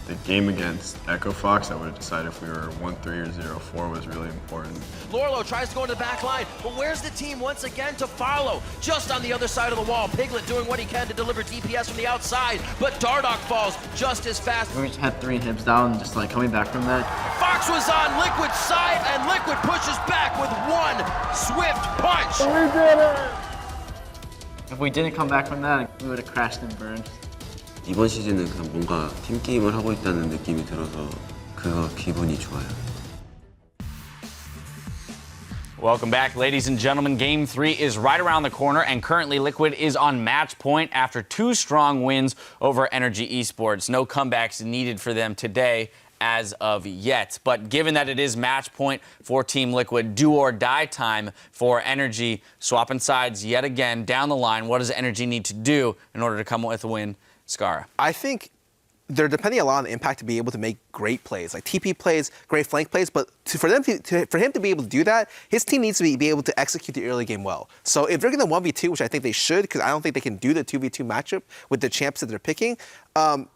the game against Echo Fox, I would have decided if we were 1-3 or 0-4 was really important. Lorlo tries to go to the back line, but where's the team once again to follow? Just on the other side of the wall, Piglet doing what he can to deliver DPS from the outside, but Dardoch falls just as fast. We just had 3 inhibs down, just like coming back from that. Fox was on Liquid's side, and Liquid pushes back with one swift punch. We did it! If we didn't come back from that, we would have crashed and burned. 이번 시즌은 그냥 뭔가 팀 게임을 하고 있다는 느낌이 들어서 그거 기분이 좋아요. Welcome back, ladies and gentlemen. Game 3 is right around the corner, and currently Liquid is on match point after 2 strong wins over NRG Esports. No comebacks needed for them today as of yet. But given that it is match point for Team Liquid, do or die time for NRG, swapping sides yet again down the line. What does NRG need to do in order to come with a win? Skara. I think they're depending a lot on the impact to be able to make great plays, like TP plays, great flank plays. But for him to be able to do that, his team needs to be able to execute the early game well. So if they're going to 1v2, which I think they should, because I don't think they can do the 2v2 matchup with the champs that they're picking,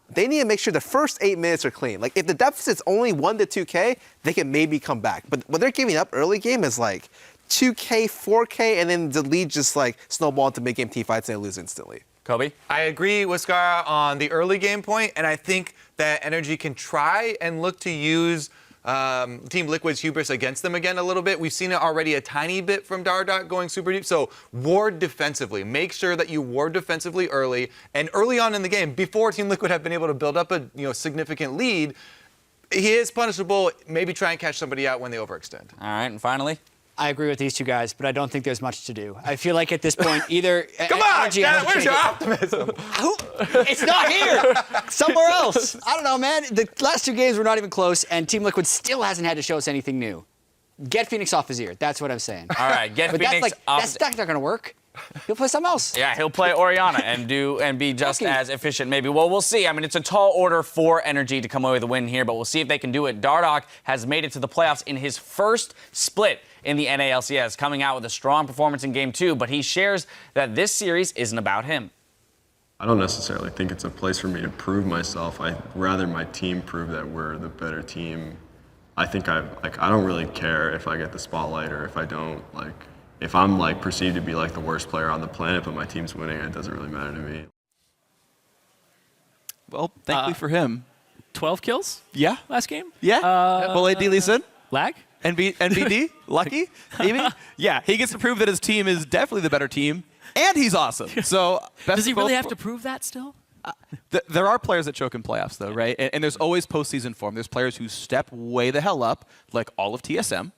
they need to make sure the first 8 minutes are clean. Like if the deficit's only 1 to 2K, they can maybe come back. But what they're giving up early game is like 2K, 4K, and then the lead just like snowball into mid-game team fights and they lose instantly. Kobe? I agree with Skara on the early game point, and I think that NRG can try and look to use Team Liquid's hubris against them again a little bit. We've seen it already a tiny bit from Dardoch going super deep, so ward defensively. Make sure that you ward defensively early, and early on in the game, before Team Liquid have been able to build up a significant lead, he is punishable. Maybe try and catch somebody out when they overextend. All right, and finally? I agree with these two guys, but I don't think there's much to do. I feel like at this point, either... Come on, Janet, where's your optimism? It's not here. Somewhere else. I don't know, man. The last 2 games were not even close, and Team Liquid still hasn't had to show us anything new. Get Phoenix off his ear. That's what I'm saying. All right, get but Phoenix off. That's not going to work. He'll play something else. Yeah, he'll play Orianna and be just as efficient, maybe. Well, we'll see. I mean, it's a tall order for NRG to come away with a win here, but we'll see if they can do it. Dardoch has made it to the playoffs in his first split in the NALCS, coming out with a strong performance in Game 2, but he shares that this series isn't about him. I don't necessarily think it's a place for me to prove myself. I'd rather my team prove that we're the better team. I think I don't really care if I get the spotlight or if I don't. If I'm perceived to be the worst player on the planet, but my team's winning, it doesn't really matter to me. Well, thankfully for him. 12 kills? Yeah. Last game? Yeah. Well, ideally said. Lag? NBD? Lucky? Maybe? Yeah, he gets to prove that his team is definitely the better team, and he's awesome. So does he really have to prove that still? There are players that choke in playoffs, though, right? And there's always postseason form. There's players who step way the hell up, like all of TSM,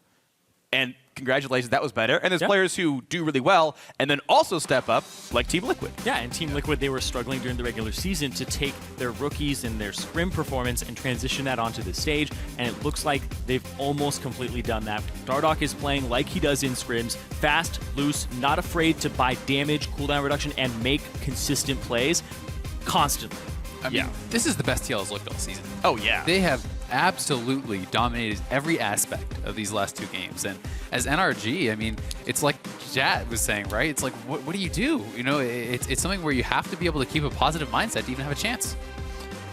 and congratulations, that was better. And there's players who do really well and then also step up, like Team Liquid. Yeah, and Team Liquid, they were struggling during the regular season to take their rookies and their scrim performance and transition that onto the stage, and it looks like they've almost completely done that. Dardoch is playing like he does in scrims, fast, loose, not afraid to buy damage, cooldown reduction, and make consistent plays constantly. I mean, this is the best TL's looked all season. Oh, yeah. They have absolutely dominated every aspect of these last 2 games. And as NRG, I mean, it's like Jat was saying, right? It's like, what do you do? It's something where you have to be able to keep a positive mindset to even have a chance.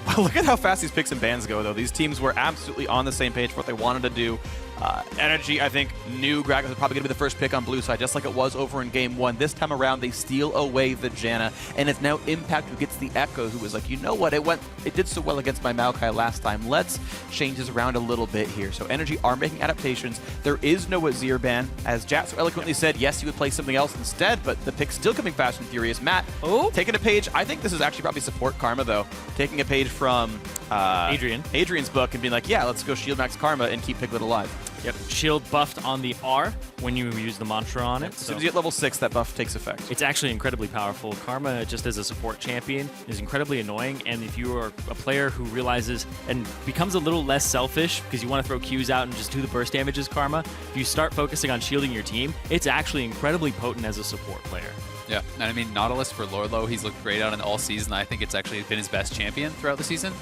Well, look at how fast these picks and bans go, though. These teams were absolutely on the same page for what they wanted to do. NRG, I think, knew Gragas was probably going to be the first pick on blue side, just like it was over in Game 1. This time around, they steal away the Janna, and it's now Impact who gets the Echo, who was like, you know what, it did so well against my Maokai last time. Let's change this around a little bit here. So NRG are making adaptations. There is no Azir ban. As Jat so eloquently said, yes, he would play something else instead, but the pick's still coming fast and furious. Matt, taking a page, I think this is actually probably support Karma, though. Taking a page from Adrian's book and being like, yeah, let's go shield max Karma and keep Piglet alive. Yep, shield buffed on the R when you use the mantra on it. As soon as you get level 6, that buff takes effect. It's actually incredibly powerful. Karma, just as a support champion, is incredibly annoying, and if you are a player who realizes and becomes a little less selfish because you want to throw Qs out and just do the burst damage as Karma, if you start focusing on shielding your team, it's actually incredibly potent as a support player. Yeah, and I mean, Nautilus for Lorlo, he's looked great out in all season. I think it's actually been his best champion throughout the season.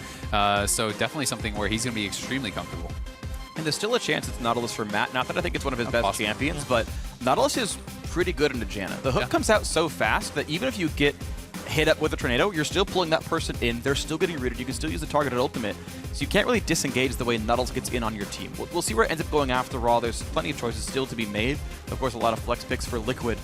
So definitely something where he's going to be extremely comfortable. And there's still a chance it's Nautilus for Matt. Not that I think it's one of his best champions, but Nautilus is pretty good into Janna. The hook comes out so fast that even if you get hit up with a tornado, you're still pulling that person in. They're still getting rooted. You can still use the targeted ultimate. So you can't really disengage the way Nuddles gets in on your team. We'll see where it ends up going after all. There's plenty of choices still to be made. Of course, a lot of flex picks for Liquid.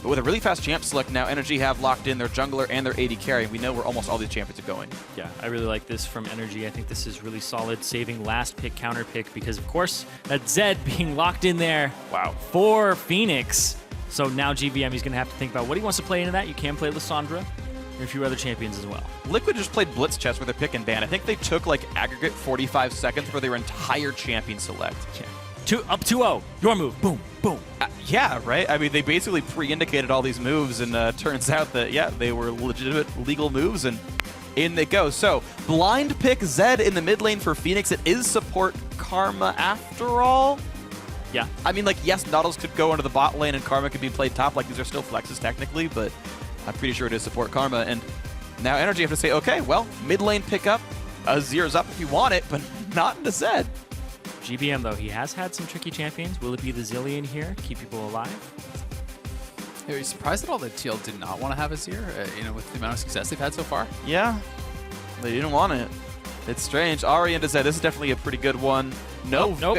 But with a really fast champ select now, NRG have locked in their jungler and their AD carry. We know where almost all these champions are going. Yeah, I really like this from NRG. I think this is really solid, saving last pick, counter pick, because of course, that Zed being locked in there. Wow. For Phoenix. So now GVM, he's going to have to think about what he wants to play into that. You can play Lissandra and a few other champions as well. Liquid just played Blitz chess with their pick and ban. I think they took like aggregate 45 seconds for their entire champion select. Yeah. Up 2-0. Your move. Boom, boom. Yeah, right? I mean, they basically pre-indicated all these moves, and turns out that, yeah, they were legitimate legal moves, and in they go. So, blind pick Zed in the mid lane for Phoenix. It is support Karma after all. Yeah. I mean, like, yes, Nautilus could go into the bot lane, and Karma could be played top. Like, these are still flexes technically, but I'm pretty sure it is support Karma. And now NRG have to say, okay, well, mid lane pickup. Azir's up if you want it, but not into Zed. GBM, though, he has had some tricky champions. Will it be the Zillion here? Keep people alive? Are you surprised at all that TL did not want to have Azir, with the amount of success they've had so far? Yeah, they didn't want it. It's strange. Ari into Zed, this is definitely a pretty good one. Nope. Nope.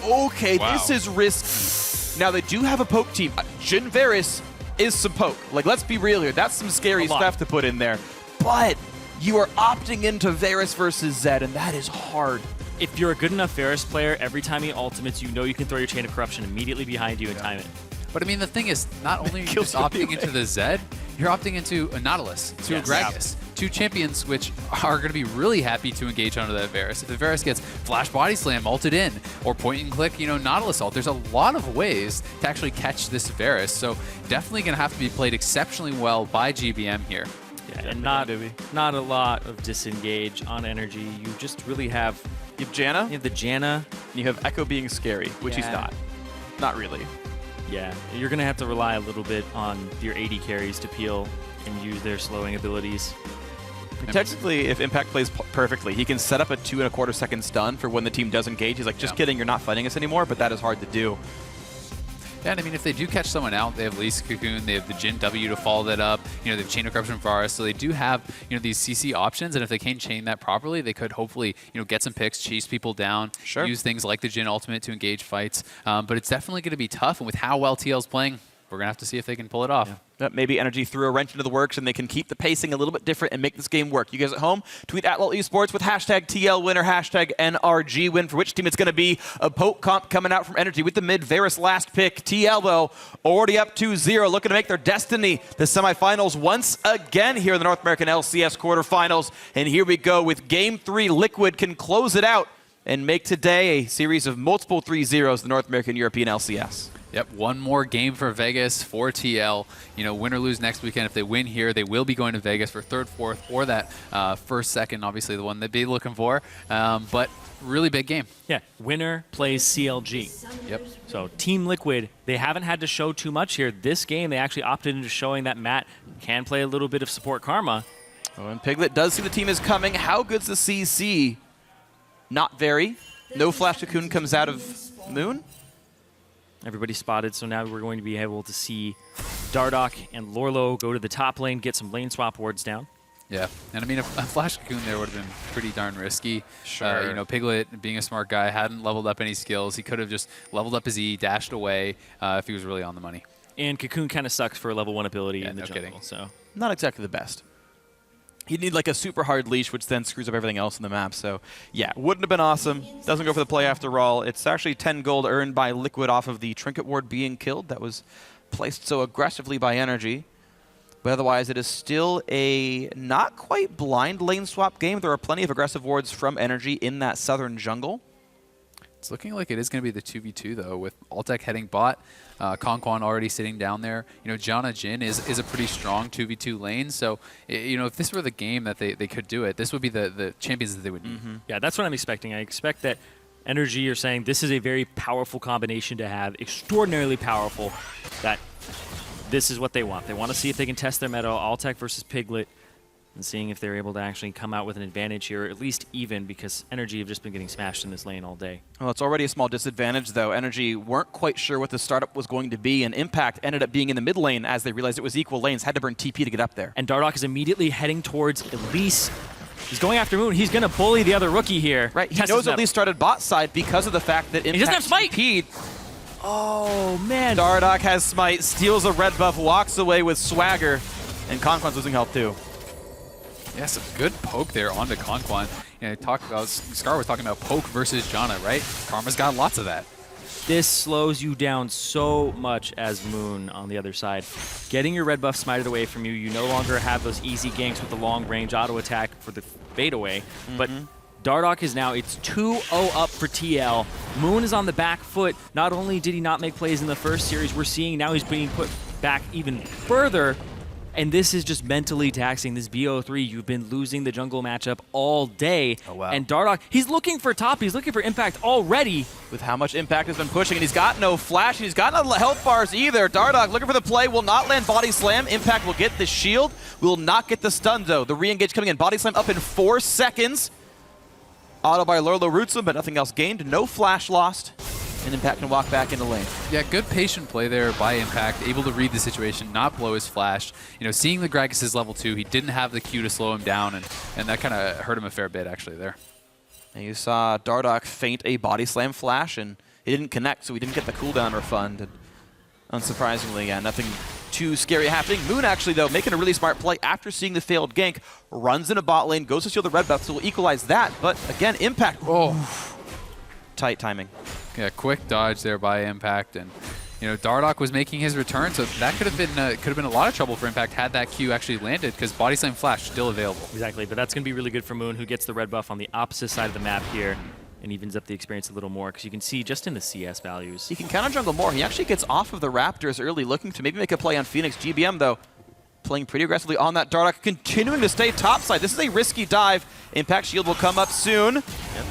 Okay, wow. This is risky. Now, they do have a poke team. Jhin Varus is some poke. Like, let's be real here. That's some scary stuff to put in there. But you are opting into Varus versus Zed, and that is hard. If you're a good enough Varus player, every time he ultimates, you know you can throw your Chain of Corruption immediately behind you and time it. But I mean, the thing is, not only are you just opting into the Zed, you're opting into a Nautilus, to a Gragas, two champions which are going to be really happy to engage onto that Varus. If the Varus gets Flash Body Slam ulted in, or point and click, Nautilus ult, there's a lot of ways to actually catch this Varus. So definitely going to have to be played exceptionally well by GBM here. Yeah, and not a lot of disengage on energy. You just really have... You have Janna? You have the Janna. And you have Echo being scary, which he's not. Not really. Yeah, you're going to have to rely a little bit on your AD carries to peel and use their slowing abilities. Technically, if Impact plays perfectly, he can set up a 2.25 second stun for when the team does engage. He's like, just kidding, you're not fighting us anymore, but that is hard to do. Yeah, and I mean, if they do catch someone out, they have Lee's Cocoon, they have the Jhin W to follow that up, they have Chain of Corruption Varus, so they do have, these CC options, and if they can chain that properly, they could hopefully, get some picks, chase people down, use things like the Jhin Ultimate to engage fights, but it's definitely going to be tough, and with how well TL's playing, we're going to have to see if they can pull it off. Yeah. Maybe NRG threw a wrench into the works and they can keep the pacing a little bit different and make this game work. You guys at home, tweet at LOL Esports with hashtag TL win or hashtag NRG win for which team it's going to be. A poke comp coming out from NRG with the mid Varus last pick. TL, though, already up 2-0, looking to make their destiny the semifinals once again here in the North American LCS quarterfinals. And here we go with Game 3. Liquid can close it out and make today a series of multiple 3-0s the North American European LCS. Yep, one more game for Vegas, for TL. Win or lose next weekend. If they win here, they will be going to Vegas for third, fourth, or that first, second, obviously the one they'd be looking for. But really big game. Yeah, winner plays CLG. Yep. So Team Liquid, they haven't had to show too much here. This game, they actually opted into showing that Matt can play a little bit of support Karma. Oh, and Piglet does see the team is coming. How good's the CC? Not very. No Flash Cocoon comes out of Moon. Everybody spotted, so now we're going to be able to see Dardoch and Lorlo go to the top lane, get some lane swap wards down. Yeah, and I mean, a Flash Cocoon there would have been pretty darn risky. Sure. Piglet, being a smart guy, hadn't leveled up any skills. He could have just leveled up his E, dashed away if he was really on the money. And Cocoon kind of sucks for a level 1 ability in the jungle. Kidding. So not exactly the best. He'd need like a super hard leash, which then screws up everything else in the map. So, yeah, wouldn't have been awesome. Doesn't go for the play after all. It's actually 10 gold earned by Liquid off of the Trinket Ward being killed. That was placed so aggressively by NRG. But otherwise, it is still a not quite blind lane swap game. There are plenty of aggressive wards from NRG in that southern jungle. It's looking like it is going to be the 2v2, though, with Altec heading bot, Conquan already sitting down there. Janna Jhin is a pretty strong 2v2 lane, so, if this were the game that they could do it, this would be the champions that they would need. Yeah, that's what I'm expecting. I expect that NRG are saying this is a very powerful combination to have, extraordinarily powerful, that this is what they want. They want to see if they can test their meta, Altec versus Piglet. and seeing if they're able to actually come out with an advantage here, or at least even, because NRG have just been getting smashed in this lane all day. Well, it's already a small disadvantage, though. NRG weren't quite sure what the startup was going to be, and Impact ended up being in the mid lane as they realized it was equal lanes, had to burn TP to get up there. And Dardoch is immediately heading towards Elise. He's going after Moon. He's going to bully the other rookie here. Right, he knows Elise started bot side because of the fact that Impact he doesn't have Smite! TP'd. Oh, man. Dardoch has Smite, steals a red buff, walks away with Swagger, and Conquan's losing health too. Yeah, some good poke there onto Conquan. You know, Scar was talking about poke versus Janna, right? Karma's got lots of that. This slows you down so much as Moon on the other side. Getting your red buff smited away from you, you no longer have those easy ganks with the long range auto attack for the fade away. But Dardoch is now, it's 2-0 up for TL. Moon is on the back foot. Not only did he not make plays in the first series, we're seeing now he's being put back even further. And this is just mentally taxing. This BO3, you've been losing the jungle matchup all day. Oh, wow. And Dardoch, he's looking for top, he's looking for impact already. With how much Impact has been pushing, and he's got no flash, he's got no health bars either. Dardoch looking for the play, will not land body slam. Impact will get the shield, will not get the stun though. The re-engage coming in, body slam up in 4 seconds. Auto by Lurlo roots him, but nothing else gained. No flash lost, and Impact can walk back into lane. Yeah, good patient play there by Impact, able to read the situation, not blow his flash. You know, seeing the Gragas is level 2, he didn't have the Q to slow him down, and that kind of hurt him a fair bit actually there. And you saw Dardoch feint a body slam flash, and it didn't connect, so he didn't get the cooldown refund. And unsurprisingly, yeah, nothing too scary happening. Moon actually, though, making a really smart play after seeing the failed gank, runs into bot lane, goes to steal the red buff, so will equalize that. But again, Impact, tight timing. Yeah, quick dodge there by Impact, and you know Dardoch was making his return, so that could have been a lot of trouble for Impact had that Q actually landed, because body slam flash still available. Exactly, but that's going to be really good for Moon, who gets the red buff on the opposite side of the map here, and evens up the experience a little more, because you can see just in the CS values. He can counter jungle more. He actually gets off of the Raptors early, looking to maybe make a play on Phoenix. GBM, though, playing pretty aggressively on that Dardoch, continuing to stay topside. This is a risky dive. Impact shield will come up soon. Yep.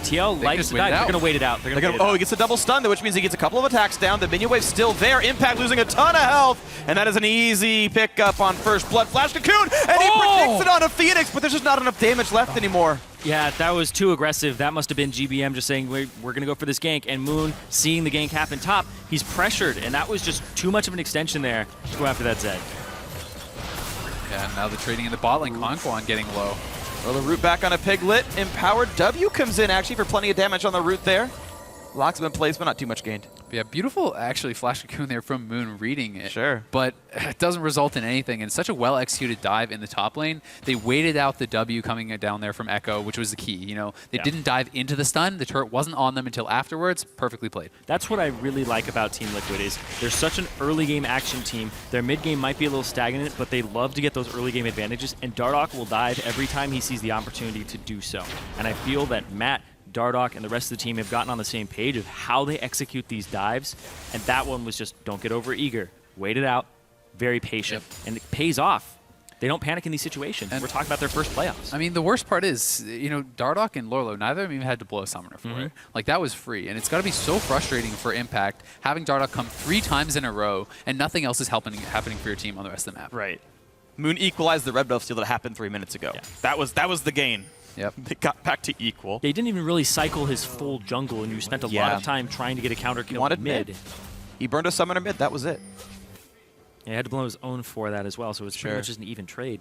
TL likes to dive. They're going to wait it out. They're gonna he gets a double stun, though, which means he gets a couple of attacks down. The minion wave's still there. Impact losing a ton of health, and that is an easy pickup on first blood. Flash Cocoon, and he predicts it on a Phoenix, but there's just not enough damage left anymore. Yeah, that was too aggressive. That must have been GBM just saying, we're going to go for this gank, and Moon, seeing the gank happen top, he's pressured, and that was just too much of an extension there to go after that Zed. Yeah, and now the trading in the bot lane, Conquan getting low. Well, the root back on a Piglet. Empowered W comes in, actually, for plenty of damage on the root there. Locks him in place, but not too much gained. Yeah, beautiful, actually, Flash Cocoon there from Moon reading it. Sure. But it doesn't result in anything. And such a well-executed dive in the top lane. They waited out the W coming down there from Echo, which was the key. You know, they didn't dive into the stun. The turret wasn't on them until afterwards. Perfectly played. That's what I really like about Team Liquid is they're such an early game action team. Their mid game might be a little stagnant, but they love to get those early game advantages. And Dardoch will dive every time he sees the opportunity to do so. And I feel that Matt, Dardoch, and the rest of the team have gotten on the same page of how they execute these dives, and that one was just don't get over eager, wait it out, very patient, and it pays off. They don't panic in these situations. And we're talking about their first playoffs. I mean, the worst part is, you know, Dardoch and Lurlo, neither of them even had to blow a summoner for it. Like, that was free, and it's got to be so frustrating for Impact having Dardoch come 3 times in a row, and nothing else is happening for your team on the rest of the map. Right. Moon equalized the red buff steal that happened 3 minutes ago. Yeah. That was the gain. Yep. They got back to equal. They didn't even really cycle his full jungle, and you spent a lot of time trying to get a counter kill mid. He burned a summoner mid, that was it. Yeah, he had to blow his own for that as well, so it's pretty much just an even trade.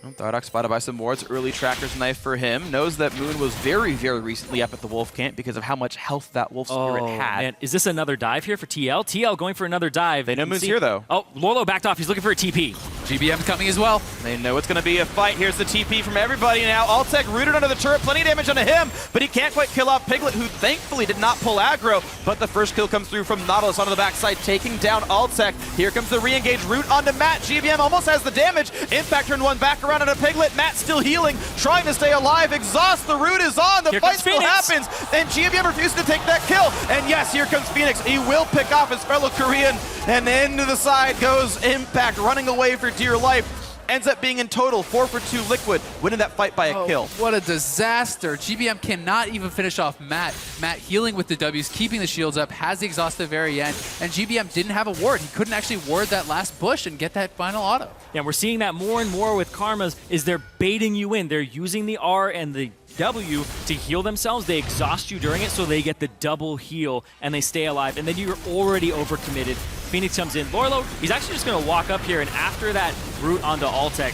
Well, Dardoch spotted by some wards. Early Tracker's Knife for him. Knows that Moon was very, very recently up at the Wolf Camp because of how much health that Wolf Spirit had. Man. Is this another dive here for TL? TL going for another dive. They know Moon's here, though. Oh, Lurlo backed off. He's looking for a TP. GBM's coming as well. They know it's going to be a fight. Here's the TP from everybody now. Altec rooted under the turret. Plenty of damage onto him, but he can't quite kill off Piglet, who thankfully did not pull aggro. But the first kill comes through from Nautilus onto the backside, taking down Altec. Here comes the re-engage root onto Matt. GBM almost has the damage. Impact turned one back around onto Piglet. Matt still healing, trying to stay alive. Exhaust, the root is on. The fight still happens. And GBM refuses to take that kill. And yes, here comes Phoenix. He will pick off his fellow Korean. And then to the side goes Impact, running away for dear life. ends up being in total 4 for 2 Liquid, winning that fight by a kill. What a disaster. GBM cannot even finish off Matt. Matt healing with the W's, keeping the shields up, has the exhaust at the very end, and GBM didn't have a ward. He couldn't actually ward that last bush and get that final auto. Yeah, we're seeing that more and more with Karmas, is they're baiting you in. They're using the R and the W to heal themselves. They exhaust you during it, so they get the double heal and they stay alive, and then you're already overcommitted. Phoenix comes in. Lorlo, he's actually just going to walk up here, and after that route onto Altec,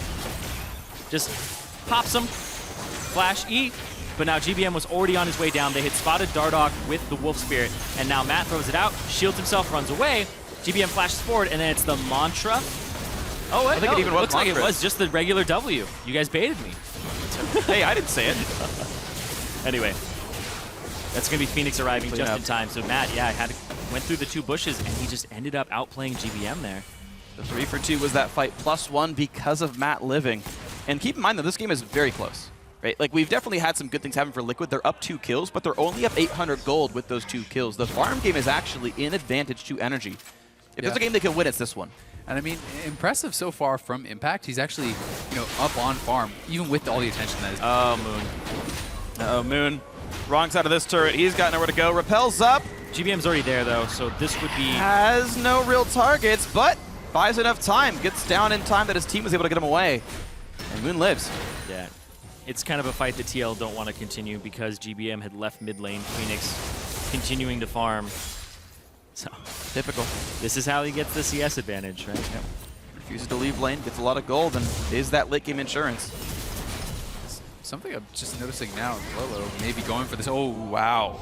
just pops him, flash E, but now GBM was already on his way down. They had spotted Dardoch with the Wolf Spirit, and now Matt throws it out, shields himself, runs away. GBM flashes forward, and then it's the Mantra. Oh, wait, I think no, it even was looks like it Mantra. was just the regular W. You guys baited me. Hey, I didn't say it. Anyway, that's going to be Phoenix arriving Clean just up. in time. So Matt, yeah, went through the 2 bushes, and he just ended up outplaying GBM there. The 3 for 2 was that fight +1 because of Matt living. And keep in mind that this game is very close, right? Like, we've definitely had some good things happen for Liquid. They're up 2 kills, but they're only up 800 gold with those 2 kills. The farm game is actually in advantage to NRG. If there's a game they could win, it's this one. And I mean, impressive so far from Impact. He's actually, up on farm, even with all the attention that is. Oh, Moon. Uh-oh, Moon. Wrong side of this turret. He's got nowhere to go. Repels up. GBM's already there, though, so this would be... Has no real targets, but buys enough time. Gets down in time that his team was able to get him away. And Moon lives. Yeah. It's kind of a fight that TL don't want to continue because GBM had left mid lane. Phoenix continuing to farm. So, typical. This is how he gets the CS advantage, right? Yep. Refuses to leave lane, gets a lot of gold, and is that late game insurance. Something I'm just noticing now, Lolo maybe going for this. Oh, wow.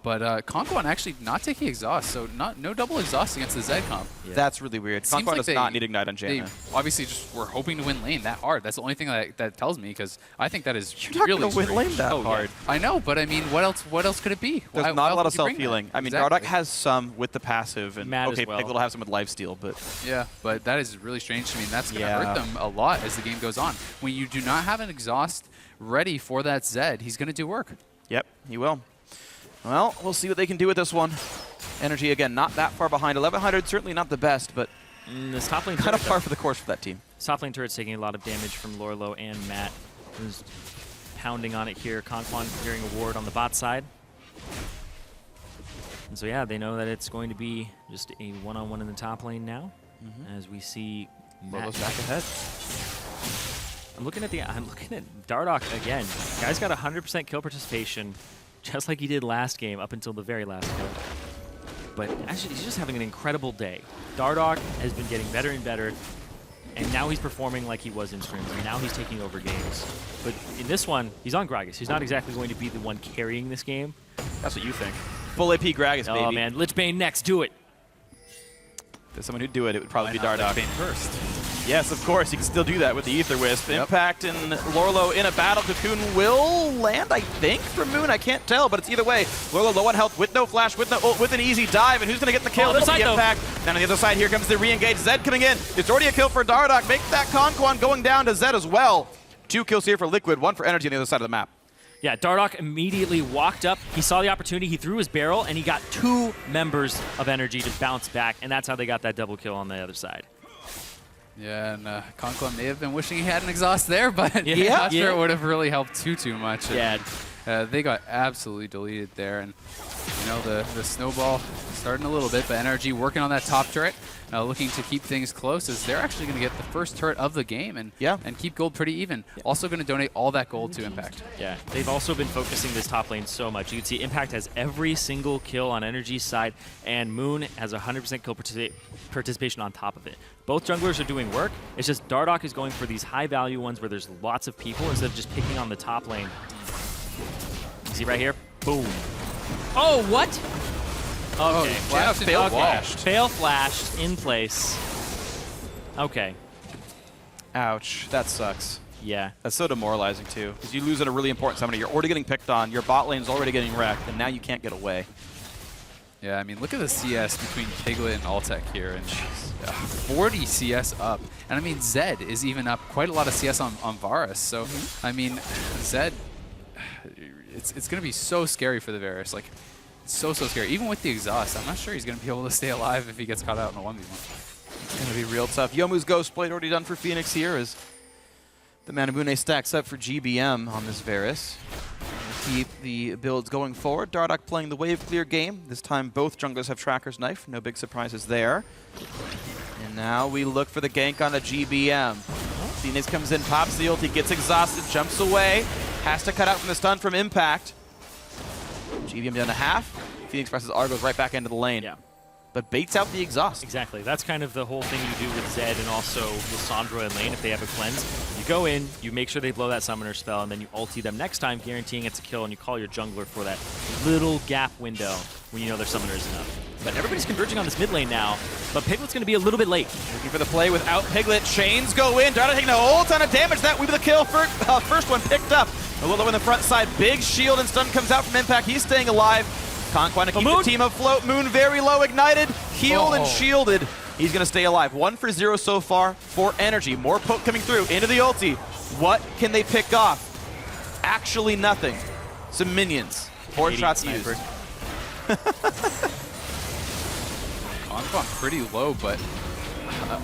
But Conquan actually not taking exhaust, so no double exhaust against the Zed comp. Yeah. That's really weird. Seems Conquan like does not need Ignite on They Janna. obviously just were hoping to win lane that hard. That's the only thing that tells me, because I think that is You're not really going to win strange. lane that hard. Yeah. I know, but I mean, what else could it be? There's Why not a lot else of would you bring self-healing. that? I mean, Exactly. Dardoch has some with the passive, and Matt okay, as well. Peggle will have some with lifesteal, but Yeah, but that is really strange to me, and that's going to Yeah. hurt them a lot as the game goes on. When you do not have an exhaust ready for that Zed, he's going to do work. yep, he will. Well, we'll see what they can do with this one. NRG, again, not that far behind. 1100, certainly not the best, but This top lane kind of turret, par for the course for that team. this top lane turret's taking a lot of damage from Lorlo and Matt, who's pounding on it here. Conquan clearing a ward on the bot side. And so yeah, they know that it's going to be just a one-on-one in the top lane now, as we see Matt Lorlo's back ahead. I'm looking at Dardoch again. Guy's got 100% kill participation, just like he did last game up until the very last kill. But actually, he's just having an incredible day. Dardoch has been getting better and better, and now he's performing like he was in scrims, and now he's taking over games. But in this one, he's on Gragas. He's not exactly going to be the one carrying this game. That's what you think. Full AP Gragas, baby. Oh man, Lich Bane next, do it. If there's someone who'd do it, it would probably be Why not Dardoch. Bane first? Yes, of course, he can still do that with the Ether Wisp. Impact and Lorlo in a battle. Cocoon will land, I think, from Moon. I can't tell, but it's either way. Lorlo low on health with no flash, with an easy dive, and who's going to get the kill? Oh, other It'll be side, though. Impact. Then on the other side, here comes the re-engage. Zed coming in. It's already a kill for Dardoch. Make that Conquan going down to Zed as well. 2 kills here for Liquid, 1 for NRG on the other side of the map. Yeah, Dardoch immediately walked up. He saw the opportunity. He threw his barrel, and he got 2 members of NRG to bounce back, and that's how they got that double kill on the other side. Yeah, and Conquan may have been wishing he had an exhaust there, but Yeah. not sure Yeah. it would have really helped too much. Yeah. And, they got absolutely deleted there, and the snowball starting a little bit, but NRG working on that top turret, looking to keep things close, as they're actually going to get the first turret of the game and keep gold pretty even. Also going to donate all that gold to Impact. Yeah, they've also been focusing this top lane so much. You can see Impact has every single kill on NRG's side, and Moon has 100% kill participation on top of it. Both junglers are doing work. It's just Dardoch is going for these high-value ones where there's lots of people instead of just picking on the top lane. You see right here? Boom. Oh, what? Okay. Wow, failed flashed. Fail flashed in place. Okay. Ouch, that sucks. Yeah. That's so demoralizing, too, because you lose at a really important summoner. You're already getting picked on, your bot lane's already getting wrecked, and now you can't get away. Yeah, I mean, look at the CS between Piglet and Altec here, and 40 CS up. And I mean, Zed is even up quite a lot of CS on Varus. So, I mean, Zed, it's going to be so scary for the Varus. Like, so scary. Even with the exhaust, I'm not sure he's going to be able to stay alive if he gets caught out in a 1v1. It's going to be real tough. Yomu's Ghost Blade already done for Phoenix here as the Manamune stacks up for GBM on this Varus. Keep the builds going forward. Dardoch playing the wave clear game. This time both junglers have Tracker's Knife. No big surprises there. And now we look for the gank on a GBM. Phoenix comes in, pops the ult, he gets exhausted, jumps away. Has to cut out from the stun from Impact. GBM down to half. Phoenix presses R, goes right back into the lane. Yeah. But baits out the exhaust. Exactly. That's kind of the whole thing you do with Zed and also Lissandra and lane if they have a cleanse. You go in, you make sure they blow that summoner spell, and then you ulti them next time, guaranteeing it's a kill, and you call your jungler for that little gap window when you know their summoner is enough. But everybody's converging on this mid lane now, but Piglet's going to be a little bit late. Looking for the play without Piglet. Chains go in. Dardoch taking a whole ton of damage. That will be the kill. First one picked up. A little in the front side. Big shield and stun comes out from Impact. He's staying alive. Conquan to keep the team afloat. Moon very low, ignited, healed and shielded. He's going to stay alive. 1 for 0 so far for NRG. More poke coming through into the ulti. What can they pick off? Actually nothing. Some minions. 4 shots used. Conquan pretty low, but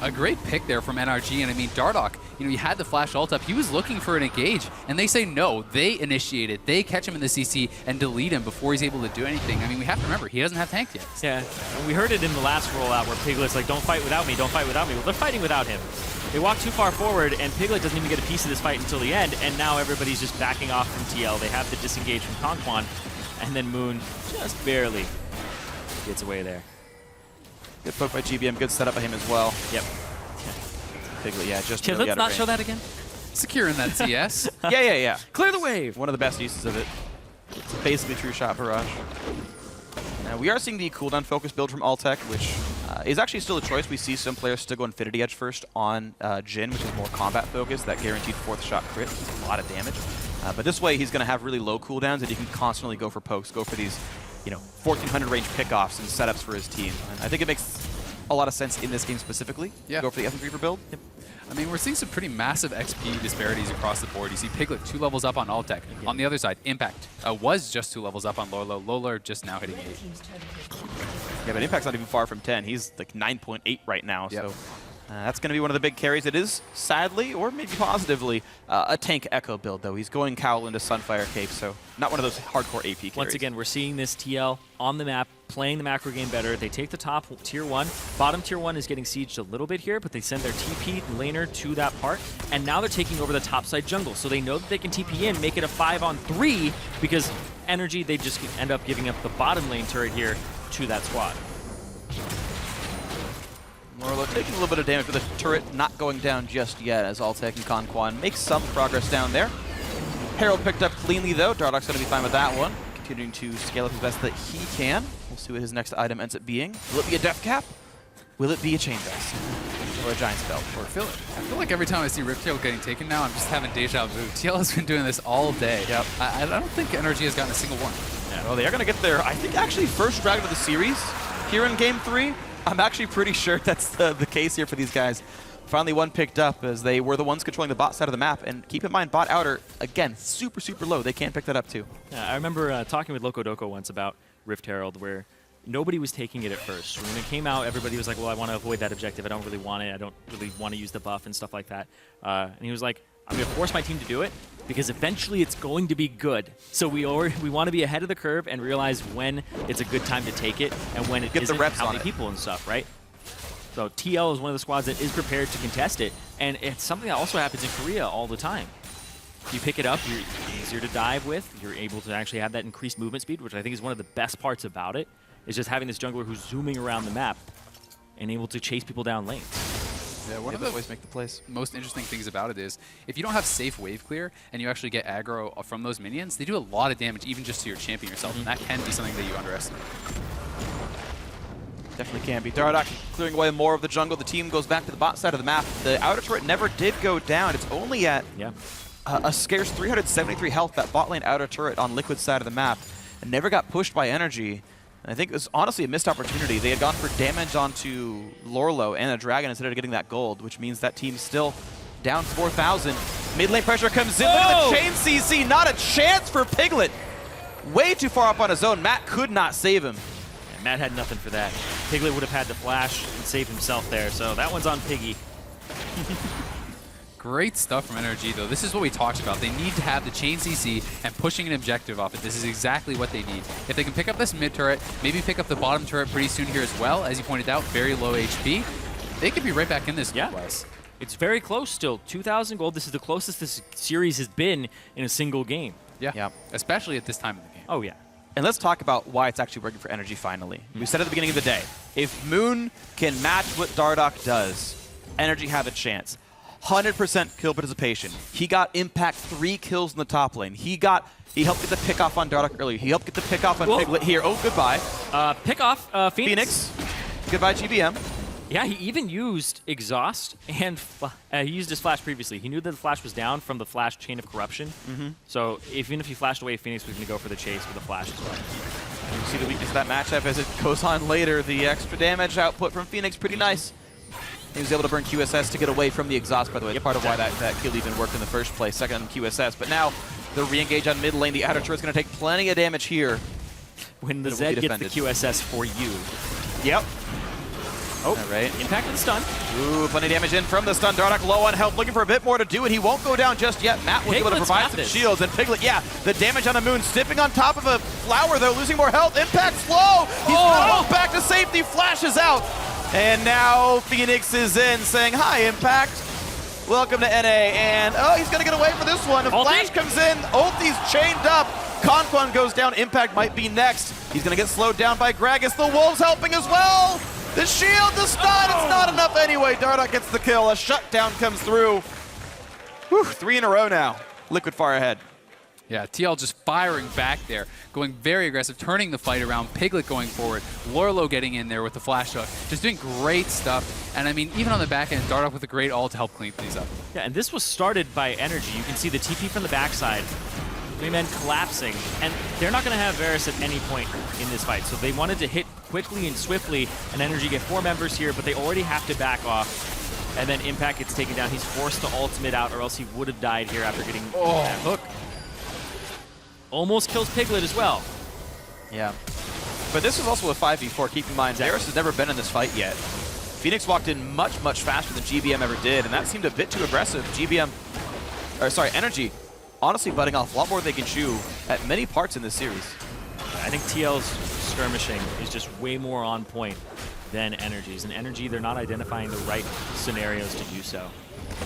a great pick there from NRG. And I mean, Dardoch, you know, he had the flash ult up. He was looking for an engage, and they say no. They initiate it. They catch him in the CC and delete him before he's able to do anything. I mean, we have to remember, he doesn't have tank yet. Yeah, we heard it in the last rollout where Piglet's like, don't fight without me, don't fight without me. Well, they're fighting without him. They walk too far forward, and Piglet doesn't even get a piece of this fight until the end, and now everybody's just backing off from TL. They have the disengage from Conquan, and then Moon just barely gets away there. Good poke by GBM, good setup by him as well. Yep. Piglet, yeah, just Let's really not show that again. Securing that CS. Yeah. Clear the wave. One of the best uses of it. It's basically true shot barrage. Now we are seeing the cooldown focus build from Altec, which is actually still a choice. We see some players still go Infinity Edge first on Jhin, which is more combat focused. That guaranteed 4th shot crit, a lot of damage. But this way he's going to have really low cooldowns, and he can constantly go for pokes, go for these, 1400 range pickoffs and setups for his team. And I think it makes a lot of sense in this game specifically. Yeah. Go for the F3 for build. Yep. I mean, we're seeing some pretty massive XP disparities across the board. You see Piglet 2 levels up on Altec. On the other side, Impact was just 2 levels up on Lolo. Lolo just now hitting 8. Yeah, but Impact's not even far from 10. He's like 9.8 right now. Yep. So that's going to be one of the big carries. It is, sadly, or maybe positively, a tank Echo build, though. He's going Cowl into Sunfire Cape, so not one of those hardcore AP carries. Once again, we're seeing this TL on the map, playing the macro game better. They take the top tier 1. Bottom tier 1 is getting sieged a little bit here, but they send their TP laner to that part, and now they're taking over the top side jungle. So they know that they can TP in, make it a 5-on-3, because NRG, they just end up giving up the bottom lane turret here to that squad. Morlo taking a little bit of damage, but the turret not going down just yet as Altec and Conquan make some progress down there. Herald picked up cleanly, though. Dardoch's going to be fine with that one. Continuing to scale up as best that he can. We'll see what his next item ends up being. Will it be a Death Cap? Will it be a Chain Vest? Or a Giant Spell? I feel like every time I see Rift Tail getting taken now, I'm just having deja vu. TL has been doing this all day. Yep. I don't think NRG has gotten a single one. Yeah. Well, they are going to get their, I think, actually first Dragon of the series here in Game 3. I'm actually pretty sure that's the case here for these guys. Finally one picked up as they were the ones controlling the bot side of the map. And keep in mind, bot outer, again, super, super low. They can't pick that up too. Yeah, I remember talking with Loco Doco once about Rift Herald, where nobody was taking it at first. When it came out, everybody was like, well, I want to avoid that objective. I don't really want it. I don't really want to use the buff and stuff like that. And he was like, I'm going to force my team to do it because eventually it's going to be good. So we want to be ahead of the curve and realize when it's a good time to take it and when it isn't, how many people and stuff, right? So TL is one of the squads that is prepared to contest it, and it's something that also happens in Korea all the time. You pick it up, you're easier to dive with, you're able to actually have that increased movement speed, which I think is one of the best parts about it, is just having this jungler who's zooming around the map and able to chase people down lanes. Yeah, one of the ways to make the plays. Most interesting things about it is if you don't have safe wave clear and you actually get aggro from those minions, they do a lot of damage even just to your champion yourself, and that can be something that you underestimate. Definitely can be. Dardoch clearing away more of the jungle. The team goes back to the bot side of the map. The outer turret never did go down. It's only at a scarce 373 health, that bot lane outer turret on Liquid's side of the map. And never got pushed by NRG. And I think it was honestly a missed opportunity. They had gone for damage onto Lorlo and a dragon instead of getting that gold, which means that team's still down 4,000. Mid lane pressure comes in. Look at the chain CC. Not a chance for Piglet. Way too far up on his own. Matt could not save him. Matt had nothing for that. Piglet would have had to flash and save himself there, so that one's on Piggy. Great stuff from NRG, though. This is what we talked about. They need to have the chain CC and pushing an objective off it. This is exactly what they need. If they can pick up this mid turret, maybe pick up the bottom turret pretty soon here as well, as you pointed out, very low HP, they could be right back in this. Yeah, it's very close still. 2,000 gold. This is the closest this series has been in a single game. Yeah, especially at this time of the game. Oh, yeah. And let's talk about why it's actually working for NRG finally. We said at the beginning of the day, if Moon can match what Dardoch does, NRG have a chance. 100% kill participation. He got Impact 3 kills in the top lane. He helped get the pick off on Dardoch earlier. He helped get the pick off on Piglet here. Oh, goodbye. Pick off Phoenix. Goodbye, GBM. Yeah, he even used Exhaust, and he used his flash previously. He knew that the flash was down from the flash chain of corruption. So even if he flashed away, Phoenix was going to go for the chase with a flash as well. You see the weakness of that matchup as it goes on later. The extra damage output from Phoenix, pretty nice. He was able to burn QSS to get away from the exhaust, by the way. Part of why that kill even worked in the first place, second on QSS. But now the re-engage on mid lane. The outer turret's going to take plenty of damage here. When the Zed gets the QSS for you. Yep. Oh, right. Impact with the stun. Ooh, plenty of damage in from the stun. Dardoch low on health, looking for a bit more to do, and he won't go down just yet. Matt was able to provide some shields, and Piglet, yeah, the damage on the Moon, stepping on top of a flower, though, losing more health. Impact slow. He's almost back to safety, flashes out. And now Phoenix is in, saying, hi, Impact. Welcome to NA. And, oh, he's going to get away for this one. A flash comes in. Ulti's chained up. Conquan goes down. Impact might be next. He's going to get slowed down by Gragas. The Wolves helping as well. The shield, the stun, it's not enough anyway. Dardoch gets the kill. A shutdown comes through. Whew, 3 in a row now. Liquid far ahead. Yeah, TL just firing back there, going very aggressive, turning the fight around, Piglet going forward, Lorlo getting in there with the flash hook, just doing great stuff. And I mean, even on the back end, Dardoch with a great ult to help clean things up. Yeah, and this was started by NRG. You can see the TP from the backside, 3 men collapsing, and they're not going to have Varus at any point in this fight. So they wanted to hit quickly and swiftly, and NRG get 4 members here, but they already have to back off. And then Impact gets taken down. He's forced to ultimate out, or else he would have died here after getting that hook. Almost kills Piglet as well. Yeah. But this is also a 5v4. Keep in mind, Varus has never been in this fight yet. Phoenix walked in much, much faster than GBM ever did, and that seemed a bit too aggressive. NRG, honestly butting off a lot more than they can chew at many parts in this series. I think TL's skirmishing is just way more on point than NRG's. And NRG, they're not identifying the right scenarios to do so.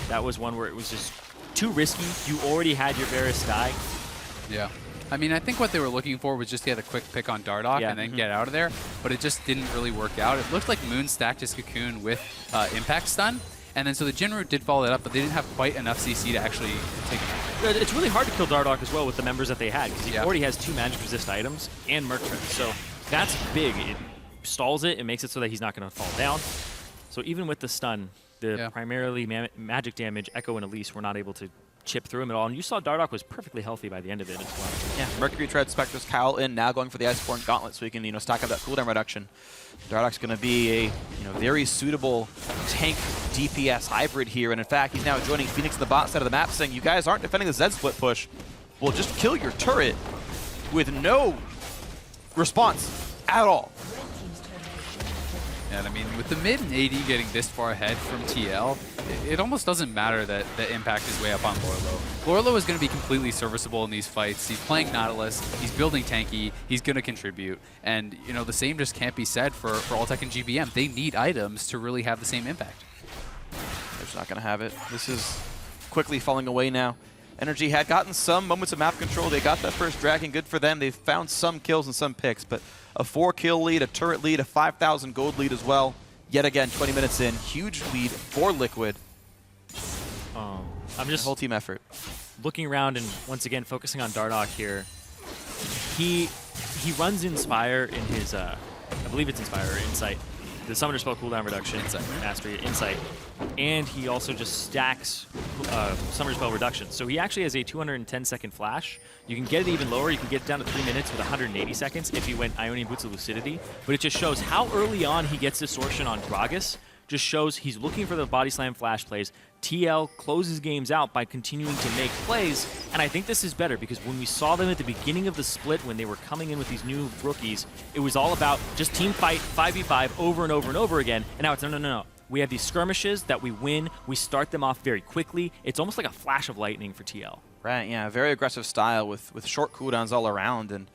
That was one where it was just too risky. You already had your Varus die. Yeah. I mean, I think what they were looking for was just to get a quick pick on Dardoch and then get out of there, but it just didn't really work out. It looked like Moon stacked his cocoon with Impact Stun, and then so the Jinru did follow that up, but they didn't have quite enough CC to actually take him out. It's really hard to kill Dardoch as well with the members that they had, because he already has 2 magic resist items and Mercury, so that's big. It stalls it, it makes it so that he's not going to fall down. So even with the stun, the primarily magic damage, Echo and Elise were not able to chip through him at all, and you saw Dardoch was perfectly healthy by the end of it as well. Yeah, Mercury Tread, Spectre's Cowl in, now going for the Iceborne Gauntlet so he can, stack up that cooldown reduction. Dardoch's going to be a, very suitable tank DPS hybrid here, and in fact, he's now joining Phoenix in the bot side of the map, saying, you guys aren't defending the Zed split push. Well, just kill your turret with no response at all. And I mean, with the mid and AD getting this far ahead from TL, it almost doesn't matter that the Impact is way up on Lorlo. Lorlo is going to be completely serviceable in these fights. He's playing Nautilus, he's building tanky, he's going to contribute. And, the same just can't be said for Altec and GBM. They need items to really have the same impact. They're just not going to have it. This is quickly falling away now. NRG had gotten some moments of map control. They got that first dragon, good for them. They've found some kills and some picks, but a 4-kill lead, a turret lead, a 5,000 gold lead as well. Yet again, 20 minutes in, huge lead for Liquid. I'm just whole team effort. Looking around and once again focusing on Dardoch here. He runs Inspire in his, I believe it's Inspire or Insight. The Summoner Spell cooldown reduction, Mastery, Insight. And he also just stacks Summoner Spell reduction. So he actually has a 210-second flash. You can get it even lower. You can get it down to 3 minutes with 180 seconds if he went Ionian Boots of Lucidity. But it just shows how early on he gets Distortion on Gragas just shows he's looking for the body slam flash plays. TL closes games out by continuing to make plays, and I think this is better because when we saw them at the beginning of the split when they were coming in with these new rookies, it was all about just team fight 5v5 over and over and over again, and now it's no. We have these skirmishes that we win, we start them off very quickly. It's almost like a flash of lightning for TL. Right, yeah, very aggressive style with short cooldowns all around, and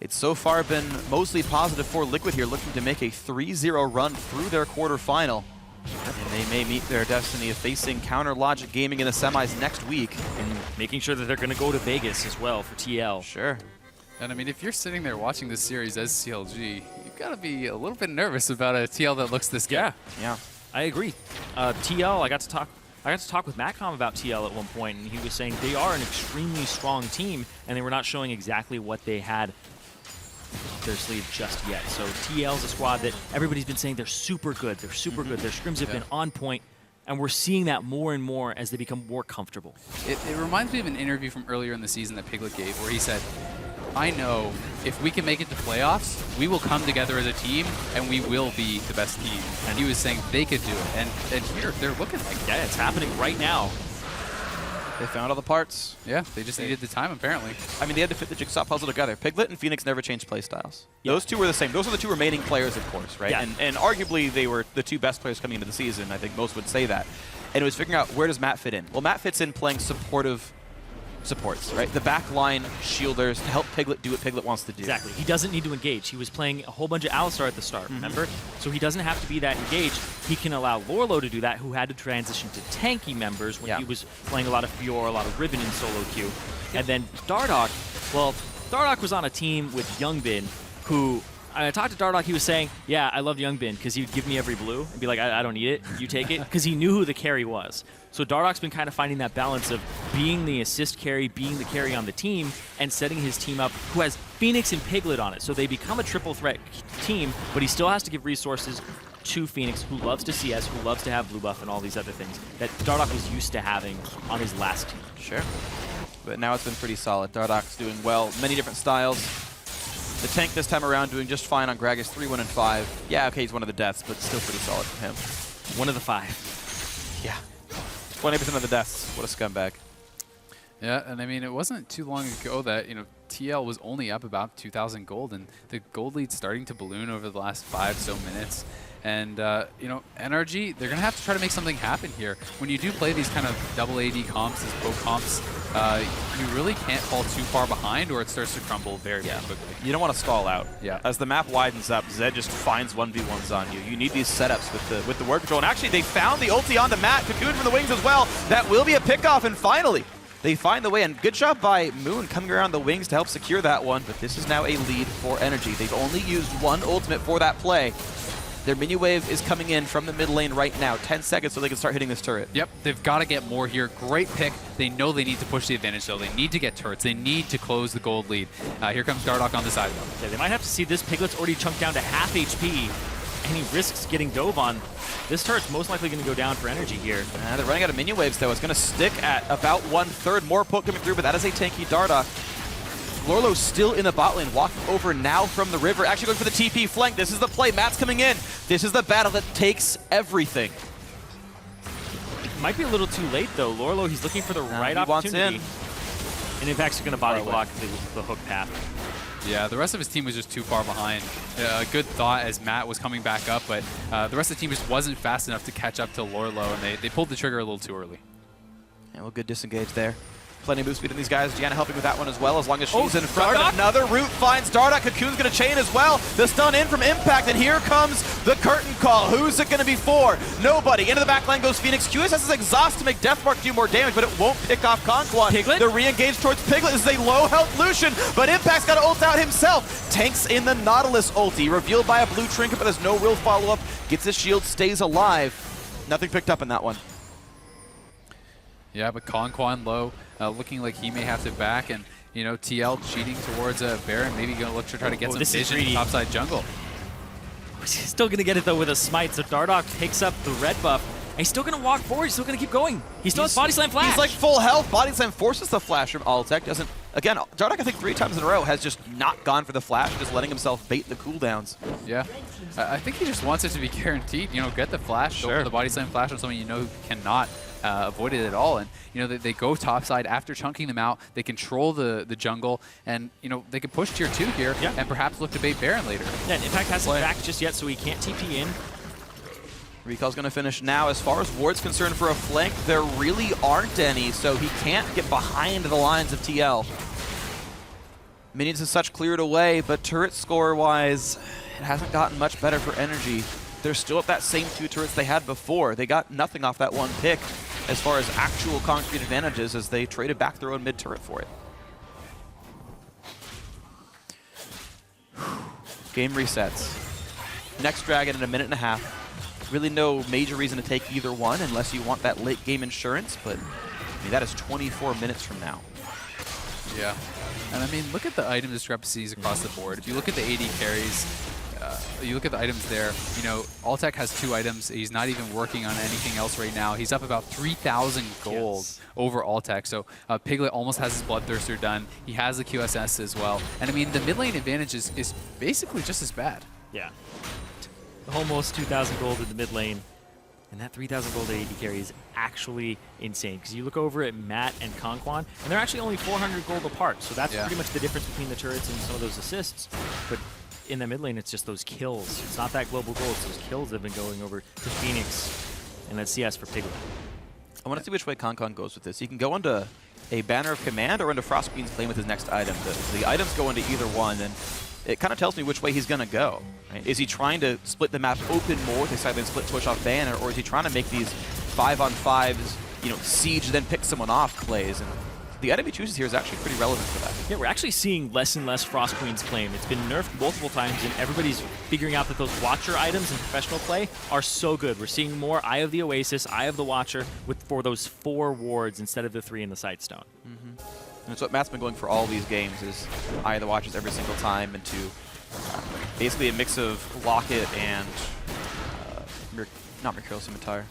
it's so far been mostly positive for Liquid here, looking to make a 3-0 run through their quarterfinal. And they may meet their destiny of facing Counter Logic Gaming in the semis next week. And making sure that they're going to go to Vegas as well for TL. Sure. And I mean, if you're sitting there watching this series as CLG, you've got to be a little bit nervous about a TL that looks this good. Yeah, I agree. TL, I got to talk with Matcom about TL at one point, and he was saying they are an extremely strong team, and they were not showing exactly what they had up their sleeve just yet. So TL's a squad that everybody's been saying they're super good. They're super good. Their scrims have been on point, and we're seeing that more and more as they become more comfortable. It reminds me of an interview from earlier in the season that Piglet gave where he said, I know if we can make it to playoffs, we will come together as a team and we will be the best team. And he was saying they could do it. And here, they're looking like it. Yeah, it's happening right now. They found all the parts. Yeah, they just needed the time, apparently. I mean, they had to fit the jigsaw puzzle together. Piglet and Phoenix never changed playstyles. Those two were the same. Those are the two remaining players, of course, right? Yeah. And arguably, they were the two best players coming into the season. I think most would say that. And it was figuring out, where does Matt fit in? Well, Matt fits in playing supportive supports, right? The back line shielders to help Piglet do what Piglet wants to do. Exactly. He doesn't need to engage. He was playing a whole bunch of Alistar at the start, remember? So he doesn't have to be that engaged. He can allow Lorlo to do that, who had to transition to tanky members when he was playing a lot of Fior, a lot of Riven in solo queue. And then Dardoch, well, Dardoch was on a team with Youngbin, who I talked to Dardoch, he was saying, yeah, I loved Youngbin because he would give me every blue and be like, I don't need it, you take it, because he knew who the carry was. So Dardoch's been kind of finding that balance of being the assist carry, being the carry on the team, and setting his team up, who has Phoenix and Piglet on it. So they become a triple threat team, but he still has to give resources to Phoenix, who loves to CS, who loves to have blue buff and all these other things that Dardoch was used to having on his last team. Sure. But now it's been pretty solid. Dardoch's doing well, many different styles. The tank this time around doing just fine on Gragas, 3-1-5. Yeah, okay, he's one of the deaths, but still pretty solid for him. One of the 5. Yeah. 20% of the deaths. What a scumbag. Yeah, and I mean, it wasn't too long ago that, TL was only up about 2,000 gold, and the gold lead's starting to balloon over the last 5 so minutes. And, NRG, they're going to have to try to make something happen here. When you do play these kind of double AD comps, these poke comps, you really can't fall too far behind or it starts to crumble very, very quickly. You don't want to stall out. Yeah. As the map widens up, Zed just finds 1v1s on you. You need these setups with the word control. And actually, they found the ulti on the mat. Cocoon from the wings as well. That will be a pickoff, and finally, they find the way, and good job by Moon coming around the wings to help secure that one, but this is now a lead for NRG. They've only used one ultimate for that play. Their mini wave is coming in from the mid lane right now. 10 seconds so they can start hitting this turret. Yep, they've got to get more here. Great pick. They know they need to push the advantage, though. They need to get turrets. They need to close the gold lead. Here comes Dardoch on the side, though. Yeah, they might have to see this. Piglet's already chunked down to half HP, and he risks getting dove on. This turret's most likely going to go down for NRG here. They're running out of minion waves, though. It's going to stick at about 1/3. More poke coming through, but that is a tanky Dardoch. Lorlo's still in the bot lane, walking over now from the river, actually going for the TP flank. This is the play. Matt's coming in. This is the battle that takes everything. Might be a little too late, though. Lorlo, he's looking for the right opportunity. And Impact's going to body block the hook path. Yeah, the rest of his team was just too far behind. A good thought as Matt was coming back up, but the rest of the team just wasn't fast enough to catch up to Lorlo, and they pulled the trigger a little too early. Yeah, well, good disengage there. Plenty of move speed in these guys. Gianna helping with that one as well, as long as she's in front. Dardoch? Another route finds Dardoch. Cocoon's going to chain as well. The stun in from Impact, and here comes the curtain call. Who's it going to be for? Nobody. Into the back line goes Phoenix. QS has his exhaust to make Deathmark do more damage, but it won't pick off Conquan. Piglet? The re-engage towards Piglet. This is a low-health Lucian, but Impact's got to ult out himself. Tanks in the Nautilus ulti, revealed by a blue trinket, but there's no real follow-up. Gets his shield, stays alive. Nothing picked up in that one. Yeah, but Conquan low, looking like he may have to back, and TL cheating towards Baron, maybe going to look to try to get some vision in topside jungle. He's still going to get it, though, with a smite, so Dardoch takes up the red buff. And he's still going to walk forward. He's still going to keep going. He still has Body Slam Flash. He's like full health. Body Slam forces the flash from Altec. Doesn't again, Dardock, I think 3 times in a row has just not gone for the flash, just letting himself bait the cooldowns. Yeah. I think he just wants it to be guaranteed. You know, get the flash, go for the body slam flash on someone you know who cannot avoid it at all. And, you know, they go topside after chunking them out. They control the jungle, and, you know, they can push tier 2 here and perhaps look to bait Baron later. Yeah, and Impact hasn't back just yet, so he can't TP in. Recall's going to finish now. As far as ward's concerned for a flank, there really aren't any, so he can't get behind the lines of TL. Minions and such cleared away, but turret score-wise, it hasn't gotten much better for NRG. They're still at that same 2 turrets they had before. They got nothing off that one pick as far as actual concrete advantages as they traded back their own mid turret for it. Game resets. Next Dragon in a minute and a half. Really no major reason to take either one unless you want that late game insurance, but I mean, that is 24 minutes from now. Yeah. And I mean, look at the item discrepancies across the board. If you look at the AD carries, you look at the items there, you know, Altec has 2 items. He's not even working on anything else right now. He's up about 3,000 gold over Altec. So Piglet almost has his Bloodthirster done. He has the QSS as well. And I mean, the mid lane advantage is basically just as bad. Yeah. Almost 2,000 gold in the mid lane. And that 3,000 gold AD carry is actually insane. Because you look over at Matt and Conquan, and they're actually only 400 gold apart. So that's pretty much the difference between the turrets and some of those assists. But in the mid lane, it's just those kills. It's not that global gold. It's those kills that have been going over to Phoenix. And that's CS for Piglet. I want to see which way Concon goes with this. He can go into a Banner of Command or into Frostqueen's Claim with his next item. The items go into either one, and it kind of tells me which way he's going to go. Right? Is he trying to split the map open more with a silent split push off Banner, or is he trying to make these 5-on-5s, you know, siege then pick someone off plays? And the item he chooses here is actually pretty relevant for that. Yeah, we're actually seeing less and less Frost Queen's Claim. It's been nerfed multiple times, and everybody's figuring out that those Watcher items in professional play are so good. We're seeing more Eye of the Oasis, Eye of the Watcher for those 4 wards instead of the 3 in the Sightstone. And that's what Matt's been going for all these games, is Eye of the Watchers every single time into basically a mix of Locket and not Mercurial Scimitar.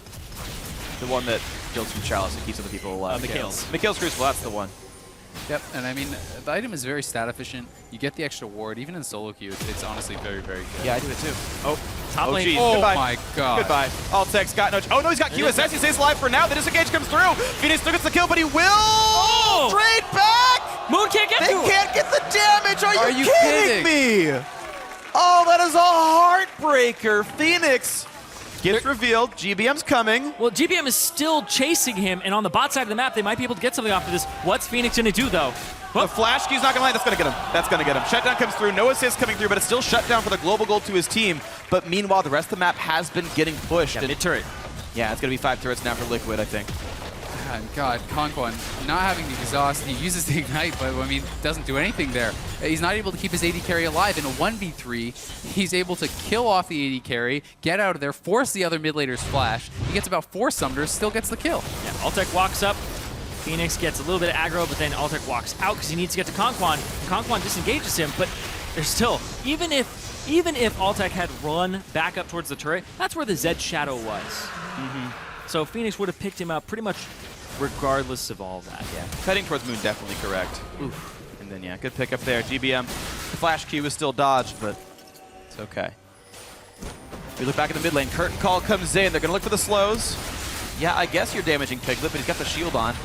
The one that builds from Chalice and keeps other people alive. Mikhail's. Mikhail's Crucible, that's the one. Yep, and I mean, the item is very stat efficient. You get the extra ward. Even in solo queue, it's honestly very, very good. Yeah, I do it too. Oh, top lane. Geez. Oh Goodbye. my god. Goodbye. Altec's got no... Oh no, he's got QSS. He stays alive for now. The disengage comes through. Phoenix still gets the kill, but he will trade back! Moon can't get They to him. can't get the damage. Are you kidding me? Oh, that is a heartbreaker. Phoenix gets revealed. GBM's coming. Well, GBM is still chasing him, and on the bot side of the map, they might be able to get something off of this. What's Phoenix going to do, though? The flash key's not going to land. That's going to get him. That's going to get him. Shutdown comes through. No assist coming through, but it's still shut down for the global gold to his team. But meanwhile, the rest of the map has been getting pushed. Yeah, mid-turret. Yeah, it's going to be 5 turrets now for Liquid, I think. God, Conquan not having the exhaust. He uses the ignite, but I mean, doesn't do anything there. He's not able to keep his AD carry alive. In a 1v3, he's able to kill off the AD carry, get out of there, force the other mid laner's flash. He gets about 4 summoners, still gets the kill. Yeah, Altec walks up. Phoenix gets a little bit of aggro, but then Altec walks out because he needs to get to Conquan. Conquan disengages him, but there's still, even if Altec had run back up towards the turret, that's where the Zed Shadow was. So Phoenix would have picked him up pretty much regardless of all that. Yeah, heading towards Moon, definitely correct. Oof. And then, yeah, good pick up there. GBM, the flash Q is still dodged, but it's okay. We look back at the mid lane. Curtain Call comes in. They're going to look for the slows. Yeah, I guess you're damaging Piglet, but he's got the shield on.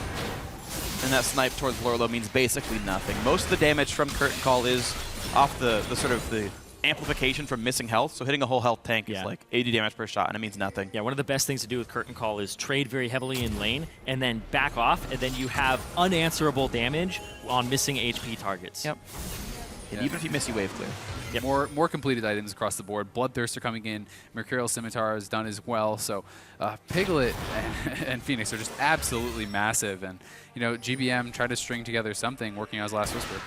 And that snipe towards Lorlo means basically nothing. Most of the damage from Curtain Call is off the sort of the amplification from missing health, so hitting a whole health tank is like 80 damage per shot, and it means nothing. Yeah, one of the best things to do with Curtain Call is trade very heavily in lane, and then back off, and then you have unanswerable damage on missing HP targets. Yep. And even if you miss, you wave clear. Yep. More completed items across the board. Bloodthirster coming in. Mercurial Scimitar is done as well. So Piglet and Phoenix are just absolutely massive. And, you know, GBM tried to string together something working on his last whisper.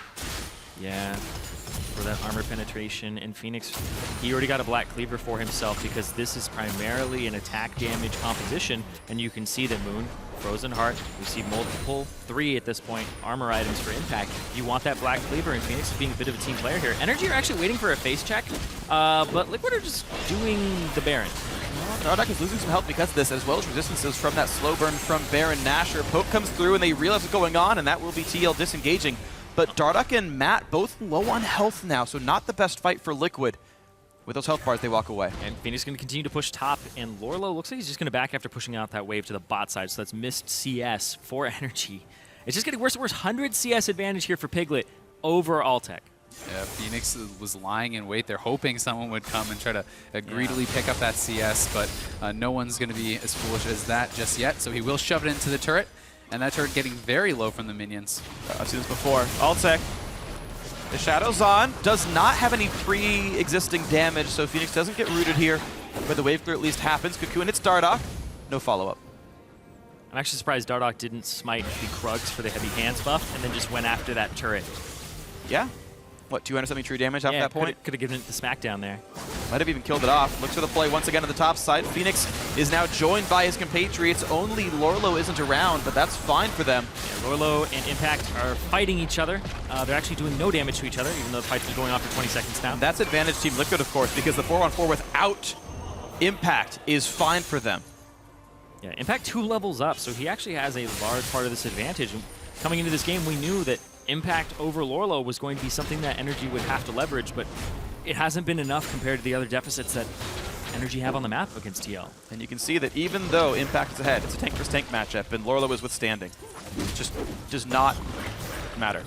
Yeah, for that armor penetration. And Phoenix, he already got a Black Cleaver for himself because this is primarily an attack damage composition. And you can see that Moon, Frozen Heart, we see multiple 3 at this point armor items for impact. You want that Black Cleaver, and Phoenix is being a bit of a team player here. NRG are actually waiting for a face check, but Liquid are just doing the Baron. Dardock is losing some health because of this, as well as resistances from that slow burn from Baron Nashor. Poke comes through, and they realize what's going on, and that will be TL disengaging. but Dardock and Matt both low on health now, so not the best fight for Liquid. With those health bars, they walk away. And Phoenix going to continue to push top, and Lorlo looks like he's just going to back after pushing out that wave to the bot side, so that's missed CS for NRG. It's just getting worse and worse. 100 CS advantage here for Piglet over Altec. Yeah, Phoenix was lying in wait. They're hoping someone would come and try to greedily pick up that CS, but no one's going to be as foolish as that just yet, so he will shove it into the turret, and that turret getting very low from the minions. I've seen this before. Altec. The Shadow's on, does not have any pre-existing damage, so Phoenix doesn't get rooted here, but the wave clear at least happens. Cocoon hits Dardock, no follow-up. I'm actually surprised Dardock didn't smite the Krugs for the heavy hands buff and then just went after that turret. Yeah. What, 270 true damage after that point? Could have given it the smackdown there. Might have even killed it off. Looks for the play once again on the top side. Phoenix is now joined by his compatriots. Only Lorlo isn't around, but that's fine for them. Yeah, Lorlo and Impact are fighting each other. They're actually doing no damage to each other, even though the fight's been going on for 20 seconds now. And that's advantage Team Liquid, of course, because the 4-on-4 without Impact is fine for them. Yeah, Impact 2 levels up, so he actually has a large part of this advantage. And coming into this game, we knew that Impact over Lorlo was going to be something that NRG would have to leverage, but it hasn't been enough compared to the other deficits that NRG have on the map against TL. And you can see that even though Impact is ahead, it's a tank versus tank matchup, and Lorlo is withstanding. It just does not matter.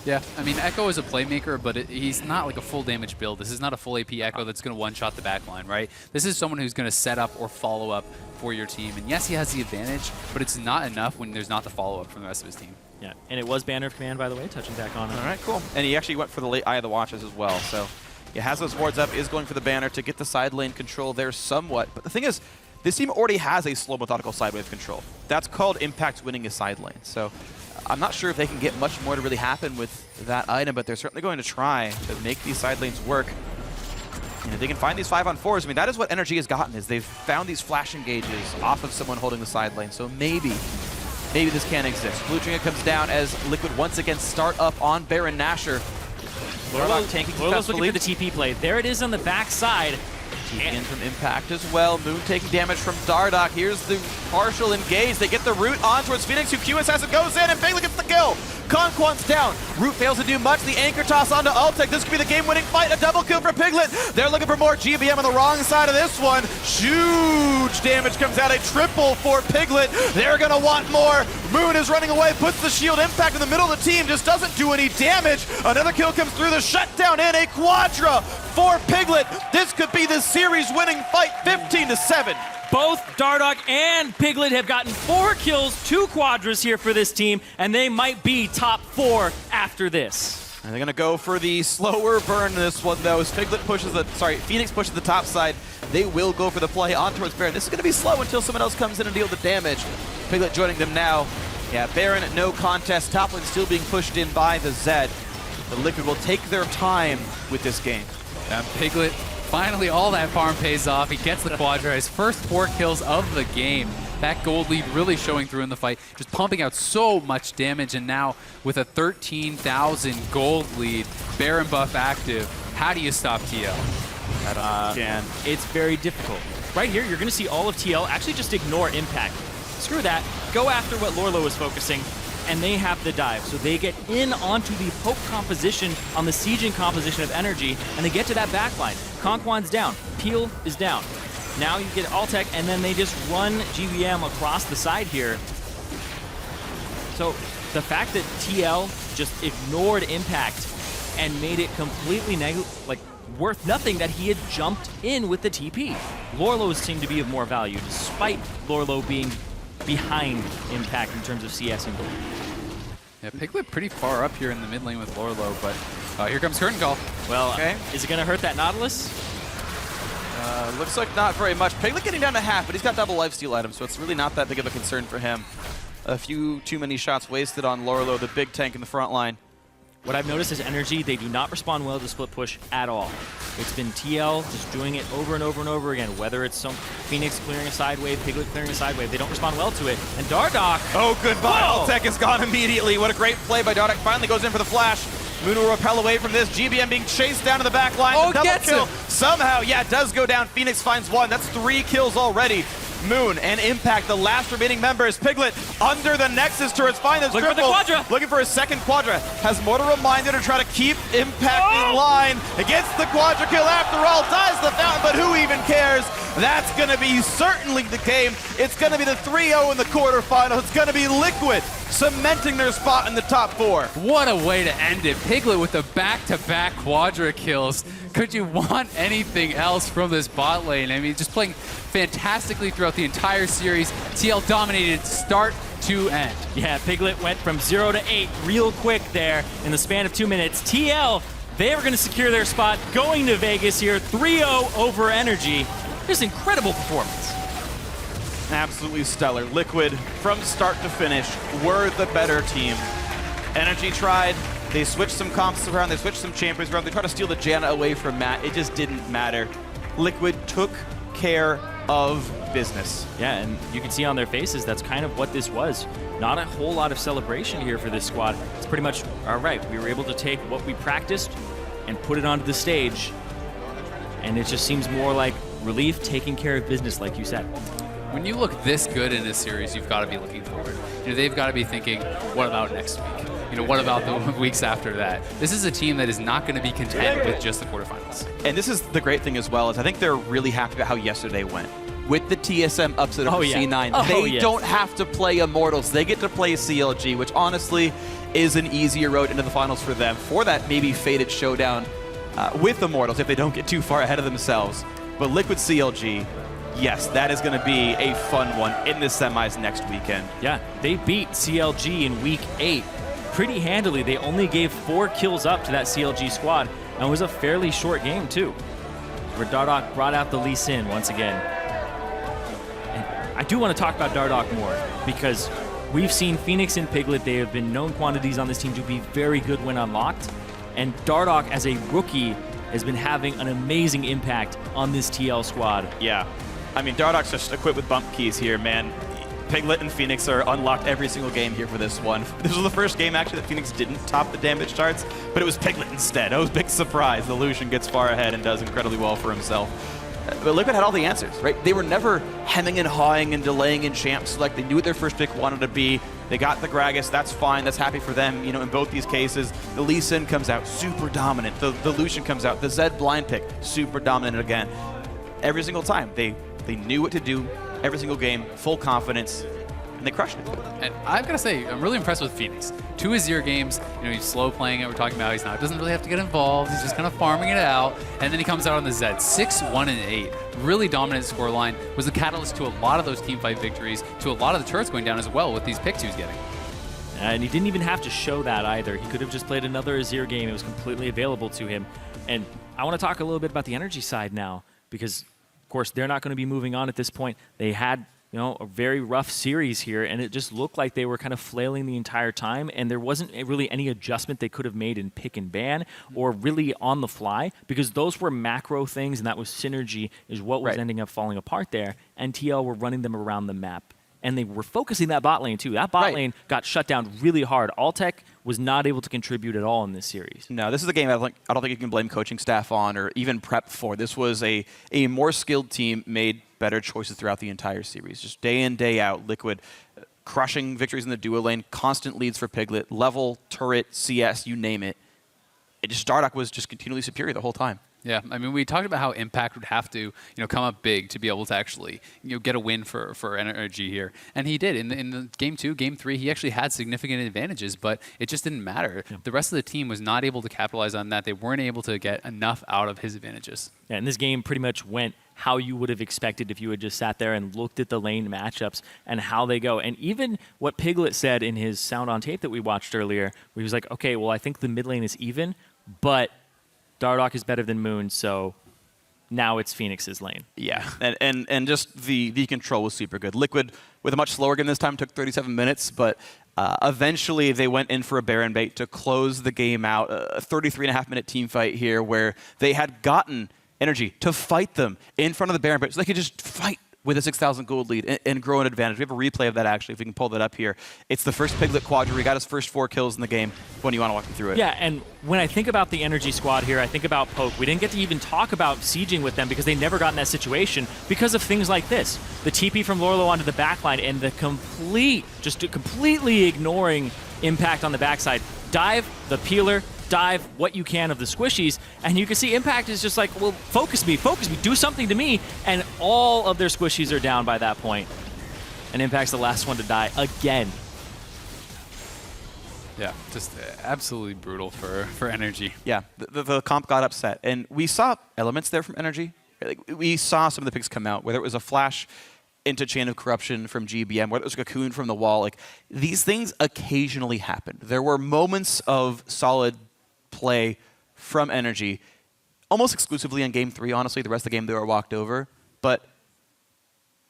Yeah, I mean, Echo is a playmaker, but he's not like a full damage build. This is not a full AP Echo that's going to one-shot the backline, right? This is someone who's going to set up or follow up for your team. And yes, he has the advantage, but it's not enough when there's not the follow-up from the rest of his team. Yeah, and it was Banner of Command, by the way, touching back on it. All right, cool. And he actually went for the late Eye of the Watchers as well, so he has those wards up, is going for the banner to get the side lane control there somewhat. But the thing is, this team already has a slow, methodical side wave control. That's called Impact winning his side lane. So I'm not sure if they can get much more to really happen with that item, but they're certainly going to try to make these side lanes work. And if they can find these 5-on-4s, I mean, that is what NRG has gotten, is they've found these flash engages off of someone holding the side lane. So maybe this can exist. Blue Trinket comes down as Liquid once again start up on Baron Nashor. Lorlo's tanking looking for the TP play. There it is on the backside. TP in from Impact as well. Moon taking damage from Dardock. Here's the partial engage. They get the root on towards Phoenix, who Q assassin goes in, and Piglet gets the kill. Conquan's down. Root fails to do much. The anchor toss onto Altec. This could be the game-winning fight. A double kill for Piglet. They're looking for more. GBM on the wrong side of this one. Huge damage comes out. A triple for Piglet. They're going to want more. Moon is running away. Puts the shield. Impact in the middle of the team. Just doesn't do any damage. Another kill comes through. The shutdown in. A quadra for Piglet. This could be the series-winning fight. 15-7. Both Dardock and Piglet have gotten 4 kills, 2 quadras here for this team, and they might be top 4 after this. And they're going to go for the slower burn in this one, though. As Phoenix pushes the top side, they will go for the play on towards Baron. This is going to be slow until someone else comes in and deals the damage. Piglet joining them now. Yeah, Baron, no contest. Top lane still being pushed in by the Zed. The Liquid will take their time with this game. And Piglet, finally all that farm pays off. He gets the quadra, his first 4 kills of the game. That gold lead really showing through in the fight, just pumping out so much damage, and now with a 13,000 gold lead, Baron buff active, how do you stop TL? It's very difficult. Right here, you're going to see all of TL actually just ignore Impact. Screw that. Go after what Lorlo is focusing, and they have the dive. So they get in onto the poke composition on the sieging composition of NRG, and they get to that backline. Conquan's down. Peel is down. Now you get Altec, and then they just run GBM across the side here. So the fact that TL just ignored Impact and made it completely worth nothing that he had jumped in with the TP. Lorlo seemed to be of more value, despite Lorlo being behind Impact in terms of CS and gold. Yeah, Piglet pretty far up here in the mid lane with Lorlo, but here comes Curtain Call. Well, is it going to hurt that Nautilus? Looks like not very much. Piglet getting down to half, but he's got double lifesteal items, so it's really not that big of a concern for him. A few too many shots wasted on Lorlo, the big tank in the front line. What I've noticed is NRG, they do not respond well to split push at all. It's been TL just doing it over and over and over again, whether it's some Phoenix clearing a side wave, Piglet clearing a side wave. They don't respond well to it. And Dardock... Oh, goodbye. Altec is gone immediately. What a great play by Dardock. Finally goes in for the flash. Moon will repel away from this. GBM being chased down to the back line. Oh, double gets kill. it. Somehow, yeah, it does go down. Phoenix finds 1. That's 3 kills already. Moon, and Impact, the last remaining members. Piglet under the Nexus turrets, find this Looking for the triple. Quadra. Looking for a second Quadra. Has Mortar Reminder to try to keep Impact in line. Against the Quadra kill after all. Dies the Fountain, but who even cares? That's going to be certainly the game. It's going to be the 3-0 in the quarterfinals. It's going to be Liquid cementing their spot in the top 4. What a way to end it. Piglet with the back-to-back Quadra kills. Could you want anything else from this bot lane? I mean, just playing fantastically throughout the entire series. TL dominated start to end. Yeah, Piglet went from 0 to 8 real quick there in the span of 2 minutes. TL, they were going to secure their spot going to Vegas here, 3-0 over NRG. Just incredible performance. Absolutely stellar. Liquid, from start to finish, were the better team. NRG tried. They switched some comps around. They switched some champions around. They tried to steal the Janna away from Matt. It just didn't matter. Liquid took care of business. Yeah, and you can see on their faces that's kind of what this was. Not a whole lot of celebration here for this squad. It's pretty much, all right, we were able to take what we practiced and put it onto the stage. And it just seems more like relief, taking care of business, like you said. When you look this good in a series, you've got to be looking forward. You know, they've got to be thinking, what about next week? You know, what about the weeks after that? This is a team that is not going to be content with just the quarterfinals. And this is the great thing as well, is I think they're really happy about how yesterday went. With the TSM upset over C9, they don't have to play Immortals. They get to play CLG, which honestly is an easier road into the finals for them. For that maybe fated showdown with Immortals, if they don't get too far ahead of themselves. But Liquid CLG, yes, that is going to be a fun one in the semis next weekend. Yeah, they beat CLG in week 8 pretty handily. They only gave 4 kills up to that CLG squad, and it was a fairly short game too, where Dardoch brought out the Lee Sin once again. And I do want to talk about Dardoch more, because we've seen Phoenix and Piglet. They have been known quantities on this team to be very good when unlocked, and Dardoch as a rookie has been having an amazing impact on this TL squad. Yeah. I mean, Dardoch's just equipped with bump keys here, man. Piglet and Phoenix are unlocked every single game here for this one. This was the first game, actually, that Phoenix didn't top the damage charts, but it was Piglet instead. That was a big surprise. The Lucian gets far ahead and does incredibly well for himself. But Liquid had all the answers, right? They were never hemming and hawing and delaying in champ select. They knew what their first pick wanted to be. They got the Gragas. That's fine. That's happy for them. You know, in both these cases, the Lee Sin comes out super dominant. The Lucian comes out. The Zed blind pick, super dominant again. Every single time. They knew what to do every single game, full confidence, and they crushed it. And I've got to say, I'm really impressed with Phoenix. 2 Azir games, you know, he's slow playing it. We're talking about doesn't really have to get involved. He's just kind of farming it out. And then he comes out on the Zed. 6-1-8. Really dominant scoreline. Was the catalyst to a lot of those teamfight victories, to a lot of the turrets going down as well with these picks he was getting. And he didn't even have to show that either. He could have just played another Azir game. It was completely available to him. And I want to talk a little bit about the NRG side now, because of course they're not going to be moving on at this point. They had, you know, a very rough series here, and it just looked like they were kind of flailing the entire time, and there wasn't really any adjustment they could have made in pick and ban or really on the fly, because those were macro things, and that was synergy is what was ending up falling apart there, and TL were running them around the map. And they were focusing that bot lane too. That bot lane got shut down really hard. Altec was not able to contribute at all in this series. No, this is a game I don't think you can blame coaching staff on or even prep for. This was a more skilled team made better choices throughout the entire series. Just day in, day out, Liquid crushing victories in the duo lane, constant leads for Piglet, level, turret, CS, you name it. Dardoch was just continually superior the whole time. Yeah, I mean, we talked about how Impact would have to, you know, come up big to be able to actually, you know, get a win for NRG here, and he did. In the game 2, game 3, he actually had significant advantages, but it just didn't matter. Yeah. The rest of the team was not able to capitalize on that. They weren't able to get enough out of his advantages. Yeah, and this game pretty much went how you would have expected if you had just sat there and looked at the lane matchups and how they go. And even what Piglet said in his sound on tape that we watched earlier, where he was like, okay, well, I think the mid lane is even, but Dardoch is better than Moon, so now it's Phoenix's lane. Yeah, and just the control was super good. Liquid, with a much slower game this time, took 37 minutes, but eventually they went in for a Baron bait to close the game out. A 33.5-minute team fight here where they had gotten NRG to fight them in front of the Baron bait, so they could just fight with a 6,000 gold lead and grow an advantage. We have a replay of that, actually, if we can pull that up here. It's the first Piglet Quadra. He got his first 4 kills in the game. When you want to walk me through it? Yeah, and when I think about the NRG squad here, I think about Poke. We didn't get to even talk about sieging with them because they never got in that situation because of things like this. The TP from Lorlo onto the backline and the completely ignoring Impact on the backside. Dive, the peeler, dive what you can of the squishies, and you can see Impact is just like, well, focus me, do something to me, and all of their squishies are down by that point. And Impact's the last one to die again. Yeah, just absolutely brutal for NRG. Yeah, the comp got upset, and we saw elements there from NRG. Like, we saw some of the picks come out, whether it was a flash into Chain of Corruption from GBM, whether it was a Cocoon from the wall. Like, these things occasionally happened. There were moments of solid play from NRG, almost exclusively in Game 3, honestly. The rest of the game, they were walked over. But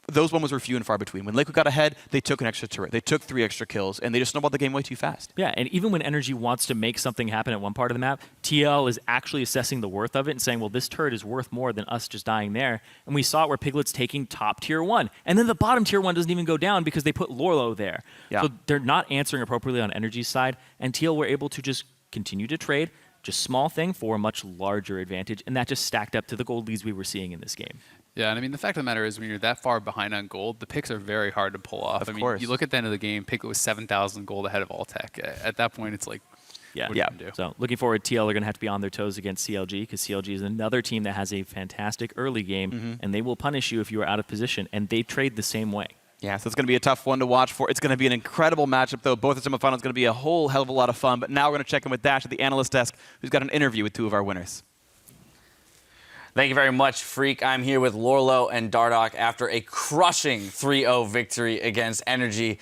those moments were few and far between. When Liquid got ahead, they took an extra turret. They took 3 extra kills, and they just snowballed the game way too fast. Yeah, and even when NRG wants to make something happen at one part of the map, TL is actually assessing the worth of it and saying, well, this turret is worth more than us just dying there. And we saw it where Piglet's taking top tier 1. And then the bottom tier 1 doesn't even go down because they put Lorlo there. Yeah. So they're not answering appropriately on NRG's side, and TL were able to just continue to trade, just small thing for a much larger advantage, and that just stacked up to the gold leads we were seeing in this game. Yeah, and I mean, the fact of the matter is when you're that far behind on gold, the picks are very hard to pull off. Of course. You look at the end of the game, Piglet was 7,000 gold ahead of Alltech. At that point, it's like, Yeah. what are you gonna do? So looking forward, TL are going to have to be on their toes against CLG because CLG is another team that has a fantastic early game, and they will punish you if you are out of position, and they trade the same way. Yeah, so it's going to be a tough one to watch for. It's going to be an incredible matchup, though. Both the semifinals going to be a whole hell of a lot of fun. But now we're going to check in with Dash at the analyst desk, who's got an interview with 2 of our winners. Thank you very much, Freak. I'm here with Lorlo and Dardoch after a crushing 3-0 victory against NRG.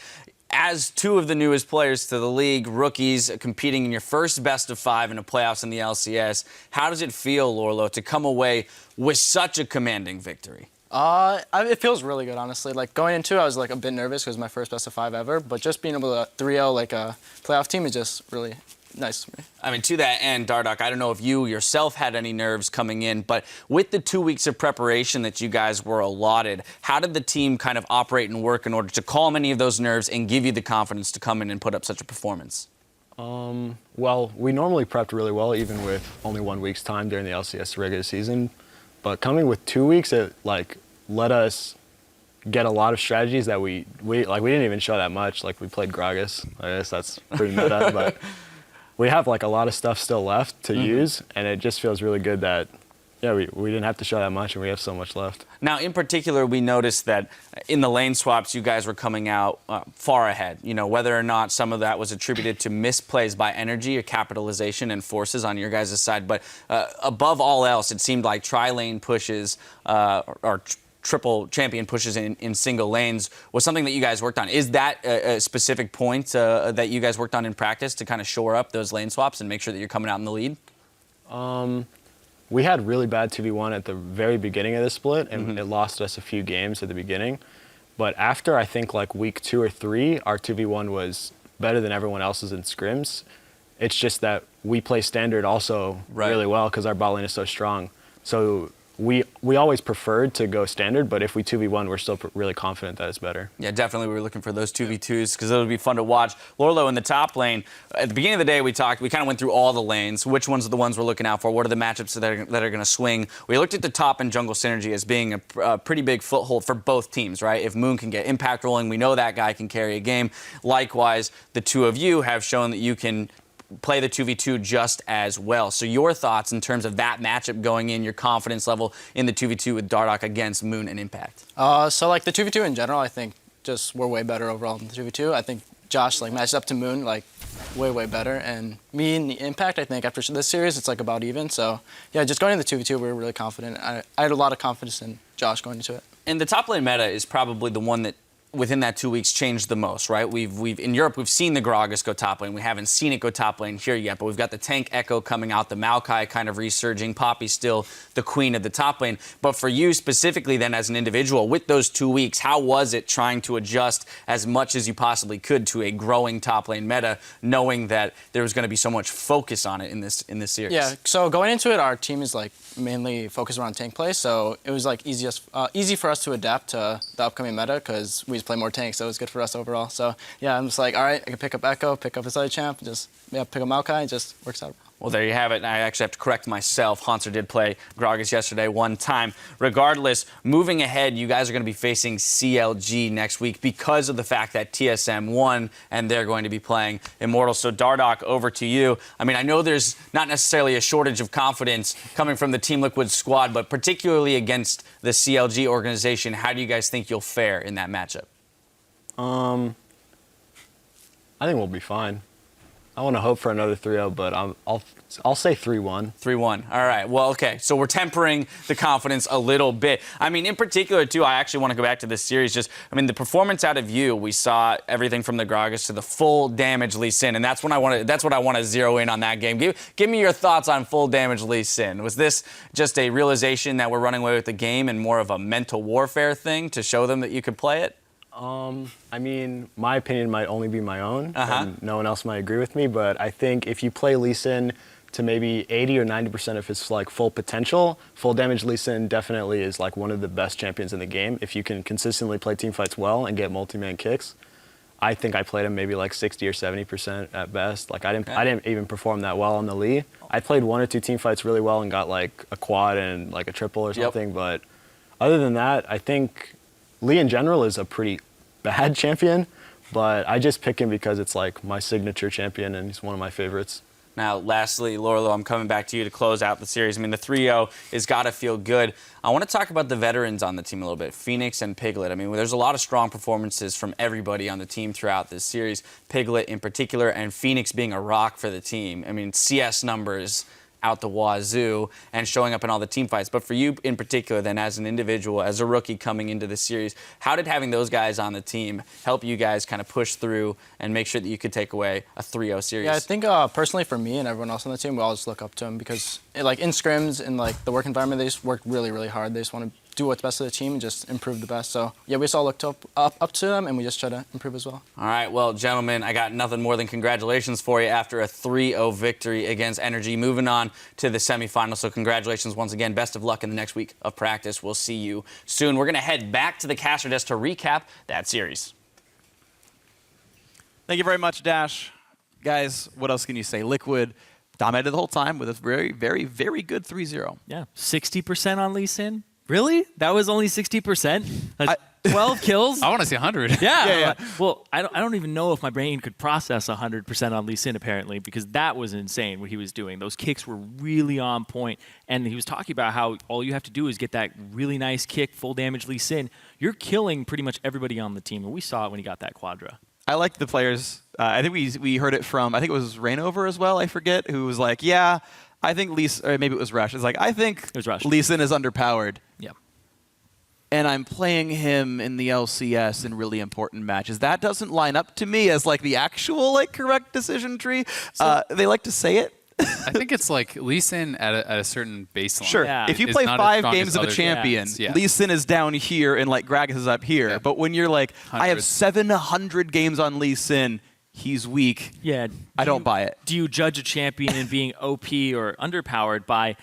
As 2 of the newest players to the league, rookies competing in your first best of 5 in the playoffs in the LCS, how does it feel, Lorlo, to come away with such a commanding victory? It feels really good, honestly. Like, going into it, I was like a bit nervous because it was my first best of 5 ever, but just being able to 3-0 like a playoff team is just really nice for me. I mean, to that end, Dardoch, I don't know if you yourself had any nerves coming in, but with the 2 weeks of preparation that you guys were allotted, how did the team kind of operate and work in order to calm any of those nerves and give you the confidence to come in and put up such a performance? Well, we normally prepped really well, even with only 1 week's time during the LCS regular season. But coming with 2 weeks, it let us get a lot of strategies that we didn't even show that much. Like, we played Gragas. I guess that's pretty meta, but we have a lot of stuff still left to use, and it just feels really good that we didn't have to show that much, and we have so much left. Now, in particular, we noticed that in the lane swaps, you guys were coming out far ahead. You know, whether or not some of that was attributed to misplays by NRG or capitalization and forces on your guys' side. But above all else, it seemed like tri-lane pushes or triple champion pushes in single lanes was something that you guys worked on. Is that a specific point that you guys worked on in practice to kind of shore up those lane swaps and make sure that you're coming out in the lead? We had really bad 2v1 at the very beginning of the split, and it lost us a few games at the beginning. But after, I think, week 2 or 3, our 2v1 was better than everyone else's in scrims. It's just that we play standard also really well because our bot lane is so strong. So we always preferred to go standard, but if we 2v1, we're still really confident that it's better. Yeah, definitely. We were looking for those 2v2s because it would be fun to watch. Lorlo in the top lane. At the beginning of the day, we kind of went through all the lanes. Which ones are the ones we're looking out for? What are the matchups that are going to swing? We looked at the top and jungle synergy as being a pretty big foothold for both teams, right? If Moon can get impact rolling, we know that guy can carry a game. Likewise, the 2 of you have shown that you can play the 2v2 just as well. So your thoughts in terms of that matchup going in, your confidence level in the 2v2 with Dardoch against Moon and Impact? So the 2v2 in general, I think just we're way better overall than the 2v2. I think Josh matched up to Moon way better, and me and the Impact, I think after this series it's about even. So yeah, just going into the 2v2, we were really confident. I had a lot of confidence in Josh going into it. And the top lane meta is probably the one that within that 2 weeks changed the most, right? We've in Europe we've seen the Gragas go top lane. We haven't seen it go top lane here yet, but we've got the tank Echo coming out, the Maokai kind of resurging, Poppy still the queen of the top lane. But for you specifically then as an individual, with those 2 weeks, how was it trying to adjust as much as you possibly could to a growing top lane meta, knowing that there was going to be so much focus on it in this series? Yeah, so going into it, our team is like mainly focused around tank play, so it was like easy for us to adapt to the upcoming meta because we just play more tanks, so it was good for us overall. So yeah, I'm just like, all right, I can pick up Echo, pick up this other champ, just pick up Maokai, it just works out. Well, there you have it. I actually have to correct myself. Hanser did play Gragas yesterday one time. Regardless, moving ahead, you guys are going to be facing CLG next week because of the fact that TSM won and they're going to be playing Immortals. So, Dardoch, over to you. I mean, I know there's not necessarily a shortage of confidence coming from the Team Liquid squad, but particularly against the CLG organization, how do you guys think you'll fare in that matchup? I think we'll be fine. I want to hope for another 3-0, but I'll say 3-1. 3-1. All right. Well, okay. So we're tempering the confidence a little bit. I mean, in particular, too, I actually want to go back to this series. The performance out of you, we saw everything from the Gragas to the full damage Lee Sin, and that's what I want to zero in on that game. Give me your thoughts on full damage Lee Sin. Was this just a realization that we're running away with the game and more of a mental warfare thing to show them that you could play it? I mean, my opinion might only be my own, and no one else might agree with me, but I think if you play Lee Sin to maybe 80 or 90% of his like full potential, full damage Lee Sin definitely is like one of the best champions in the game. If you can consistently play team fights well and get multi-man kicks, I think I played him maybe like 60 or 70% at best. Like I didn't even perform that well on the Lee. I played 1 or 2 team fights really well and got like a quad and like a triple or something, but other than that, I think Lee in general is a pretty bad champion, but I just pick him because it's like my signature champion and he's one of my favorites. Now, lastly, Lorlo, I'm coming back to you to close out the series. I mean, the 3-0 has got to feel good. I want to talk about the veterans on the team a little bit, Phoenix and Piglet. I mean, there's a lot of strong performances from everybody on the team throughout this series, Piglet in particular, and Phoenix being a rock for the team. I mean, CS numbers out the wazoo and showing up in all the team fights. But for you in particular, then, as an individual, as a rookie coming into the series, how did having those guys on the team help you guys kind of push through and make sure that you could take away a 3-0 series? Yeah, I think personally for me and everyone else on the team, we all just look up to them because like in scrims and like the work environment, they just work really, really hard. They just want to do what's best for the team and just improve the best. So yeah, we just all looked up to them and we just try to improve as well. All right, well, gentlemen, I got nothing more than congratulations for you after a 3-0 victory against NRG. Moving on to the semifinals, so congratulations once again. Best of luck in the next week of practice. We'll see you soon. We're going to head back to the caster desk to recap that series. Thank you very much, Dash. Guys, what else can you say? Liquid dominated the whole time with a very, very, very good 3-0. Yeah, 60% on Lee Sin. Really? That was only 60%? 12 kills? I want to see 100. Yeah. Well, I don't even know if my brain could process 100% on Lee Sin, apparently, because that was insane what he was doing. Those kicks were really on point. And he was talking about how all you have to do is get that really nice kick, full damage Lee Sin. You're killing pretty much everybody on the team. And we saw it when he got that Quadra. I like the players. I think we heard it from, I think it was Rainover as well, I forget, who was like, yeah, I think Lee Sin, or maybe it was Rush. It's like, I think Lee Sin is underpowered. Yeah. And I'm playing him in the LCS in really important matches. That doesn't line up to me as like the actual like correct decision tree. They like to say it. I think it's like Lee Sin at a certain baseline. Sure. Yeah. If you play 5 games of a champion, Lee Sin is down here and like Gragas is up here. Yeah. But when you're like, I have 700 games on Lee Sin, he's weak. Yeah. I don't buy it. Do you judge a champion in being OP or underpowered by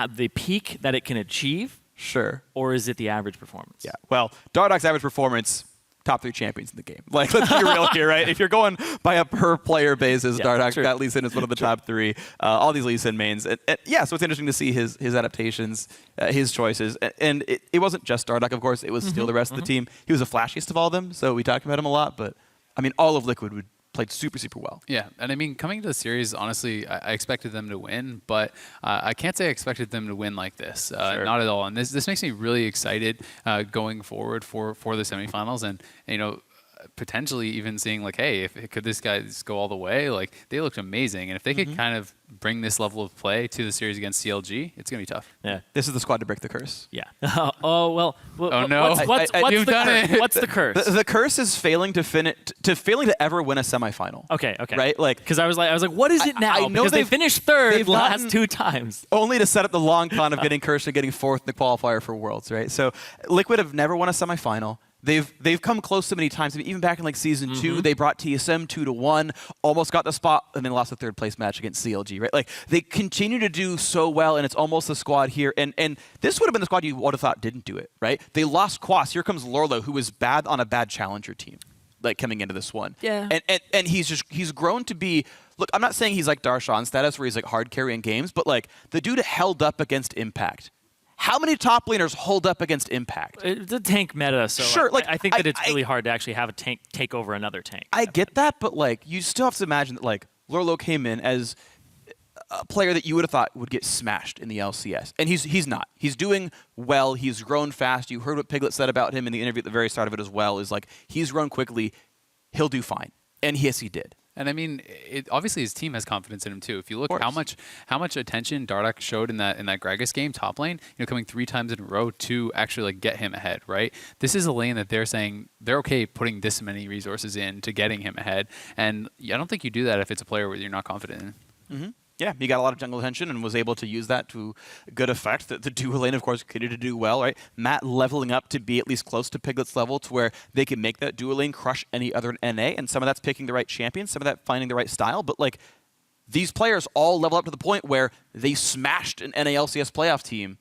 the peak that it can achieve? Sure. Or is it the average performance? Yeah. Well, Dardoch's average performance, top 3 champions in the game. Like, let's be real here, right? If you're going by a per-player basis, Dardoch got Lee Sin as one of the top 3. All these Lee Sin mains. Yeah, so it's interesting to see his adaptations, his choices. And it wasn't just Dardoch, of course. It was still the rest of the team. He was the flashiest of all of them, so we talked about him a lot. But, I mean, all of Liquid played super, super well. Yeah, and I mean, coming to the series, honestly, I expected them to win, but I can't say I expected them to win like this. Not at all. And this makes me really excited going forward for the semifinals. And you know, potentially even seeing like, hey, could this guy go all the way? Like, they looked amazing, and if they could kind of bring this level of play to the series against CLG, it's gonna be tough. Yeah, This is the squad to break the curse. yeah. Oh no. What's You've the done curse? it. What's the curse? The curse is failing to ever win a semifinal. Okay. Right? Like, Because I was like, what is it now? I know because they they've- finished third they've the last gotten- 2 times. only to set up the long con of getting cursed and getting fourth in the qualifier for Worlds, right? So Liquid have never won a semifinal. They've come close so many times. I mean, even back in like season 2, they brought TSM 2-1, almost got the spot, and then lost the third place match against CLG, right? Like, they continue to do so well, and it's almost the squad here. And this would have been the squad you would have thought didn't do it, right? They lost Quas. Here comes Lorlo, who was bad on a bad challenger team, like coming into this one. Yeah. And he's grown to be. Look, I'm not saying he's like Darshan status where he's like hard carrying games, but like the dude held up against Impact. How many top laners hold up against Impact? It's a tank meta, so Sure, like, I think that it's I- really hard to actually have a tank take over another tank. I get that, but like you still have to imagine that like Lorlo came in as a player that you would have thought would get smashed in the LCS, and he's not. He's doing well. He's grown fast. You heard what Piglet said about him in the interview at the very start of it as well. Is like he's grown quickly. He'll do fine, and yes, he did. And I mean, obviously his team has confidence in him too. If you look how much attention Dardoch showed in that Gragas game top lane, coming 3 times in a row to actually like get him ahead, right? This is a lane that they're saying they're okay putting this many resources in to getting him ahead, and I don't think you do that if it's a player where you're not confident in. Mm-hmm. Yeah, he got a lot of jungle attention and was able to use that to good effect. The duo lane, of course, continued to do well, right? Matt leveling up to be at least close to Piglet's level to where they can make that duo lane crush any other NA, and some of that's picking the right champion, some of that finding the right style, but like these players all level up to the point where they smashed an NALCS playoff team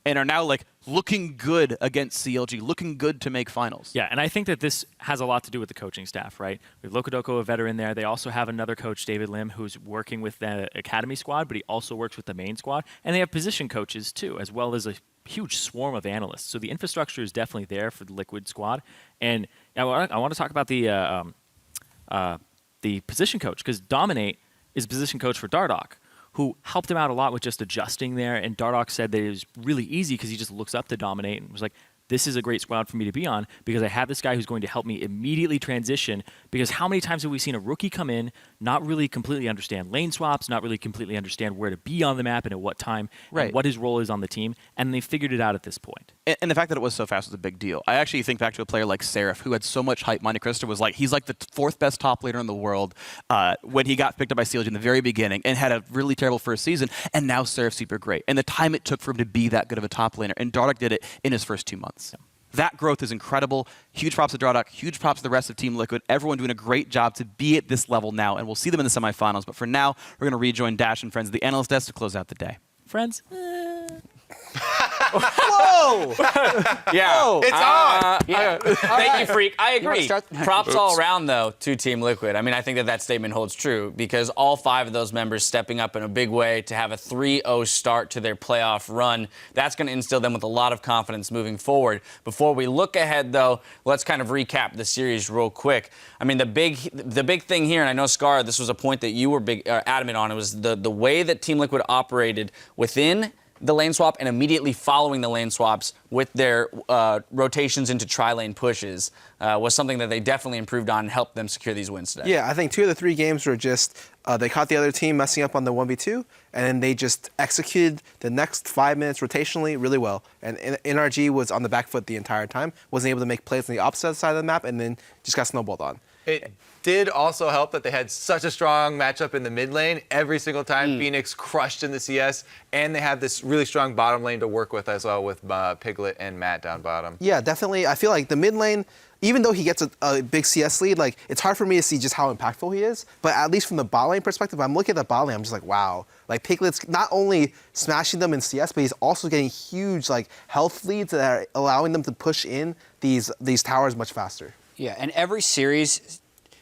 and are now like looking good against CLG, looking good to make finals. Yeah, and I think that this has a lot to do with the coaching staff, right? We have Lokodoko, a veteran there. They also have another coach, David Lim, who's working with the academy squad, but he also works with the main squad. And they have position coaches too, as well as a huge swarm of analysts. So the infrastructure is definitely there for the Liquid squad. And I want to talk about the position coach, because Dominate is position coach for Dardoch, who helped him out a lot with just adjusting there. And Dardoch said that it was really easy because he just looks up to Dominate and was like, this is a great squad for me to be on because I have this guy who's going to help me immediately transition. Because how many times have we seen a rookie come in, not really completely understand lane swaps, not really completely understand where to be on the map and at what time, and what his role is on the team, and they figured it out at this point. And the fact that it was so fast was a big deal. I actually think back to a player like Seraph, who had so much hype. Monte Cristo was like, he's like the 4th best top laner in the world when he got picked up by CLG in the very beginning and had a really terrible first season, and now Seraph's super great. And the time it took for him to be that good of a top laner, and Dardoch did it in his first 2 months. Yeah. That growth is incredible. Huge props to Dardoch. Huge props to the rest of Team Liquid. Everyone doing a great job to be at this level now, and we'll see them in the semifinals. But for now, we're going to rejoin Dash and friends at the analyst desk to close out the day. Friends? Whoa! Yeah. Whoa. It's on. Thank you, Freak. I You wanna agree. start? Props all around, though, to Team Liquid. I mean, I think that statement holds true because all 5 of those members stepping up in a big way to have a 3-0 start to their playoff run, that's going to instill them with a lot of confidence moving forward. Before we look ahead, though, let's kind of recap the series real quick. I mean, the big thing here, and I know, Scar, this was a point that you were adamant on, it was the way that Team Liquid operated within the lane swap and immediately following the lane swaps with their rotations into tri-lane pushes was something that they definitely improved on and helped them secure these wins today. Yeah, I think 2 of the 3 games were just they caught the other team messing up on the 1v2, and then they just executed the next 5 minutes rotationally really well. And NRG was on the back foot the entire time, wasn't able to make plays on the opposite side of the map, and then just got snowballed on. It did also help that they had such a strong matchup in the mid lane. Every single time Phoenix crushed in the CS, and they have this really strong bottom lane to work with as well with Piglet and Matt down bottom. Yeah, definitely. I feel like the mid lane, even though he gets a big CS lead, like it's hard for me to see just how impactful he is. But at least from the bot lane perspective, I'm looking at the bot lane, I'm just like, wow. Like Piglet's not only smashing them in CS, but he's also getting huge like health leads that are allowing them to push in these towers much faster. Yeah, and every series,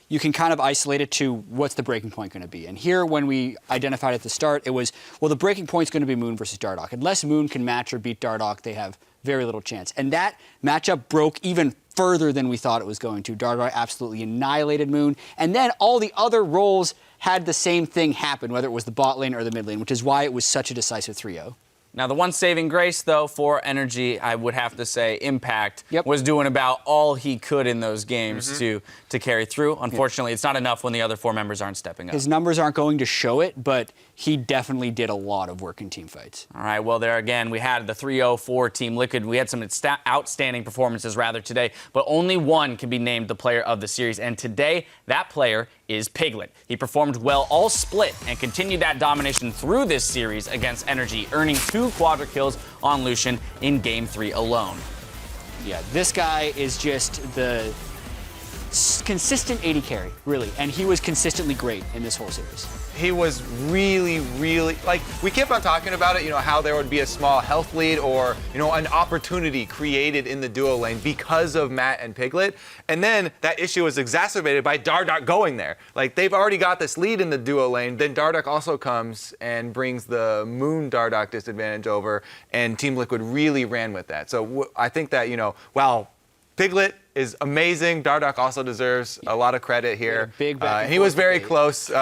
you can kind of isolate it to what's the breaking point going to be. And here, when we identified at the start, it was, well, the breaking point's going to be Moon versus Dardoch. Unless Moon can match or beat Dardoch, they have very little chance. And that matchup broke even further than we thought it was going to. Dardoch absolutely annihilated Moon. And then all the other roles had the same thing happen, whether it was the bot lane or the mid lane, which is why it was such a decisive 3-0. Now, the one saving grace, though, for NRG, I would have to say, Impact was doing about all he could in those games to carry through. Unfortunately, it's not enough when the other 4 members aren't stepping up. His numbers aren't going to show it, but he definitely did a lot of work in team fights. All right, well, there again, we had the 3-0 for Team Liquid. We had some outstanding performances, rather, today, but only one can be named the player of the series. And today, that player is Piglet. He performed well all split and continued that domination through this series against NRG, earning 2 quadra kills on Lucian in Game 3 alone. Yeah, this guy is just the consistent 80 carry, really, and he was consistently great in this whole series. He was really, really, like, we kept on talking about it, how there would be a small health lead or, an opportunity created in the duo lane because of Matt and Piglet. And then that issue was exacerbated by Dardoch going there. Like, they've already got this lead in the duo lane. Then Dardoch also comes and brings the Moon Dardoch disadvantage over, and Team Liquid really ran with that. So I think that, while Piglet is amazing, Dardoch also deserves a lot of credit here. And he was very close in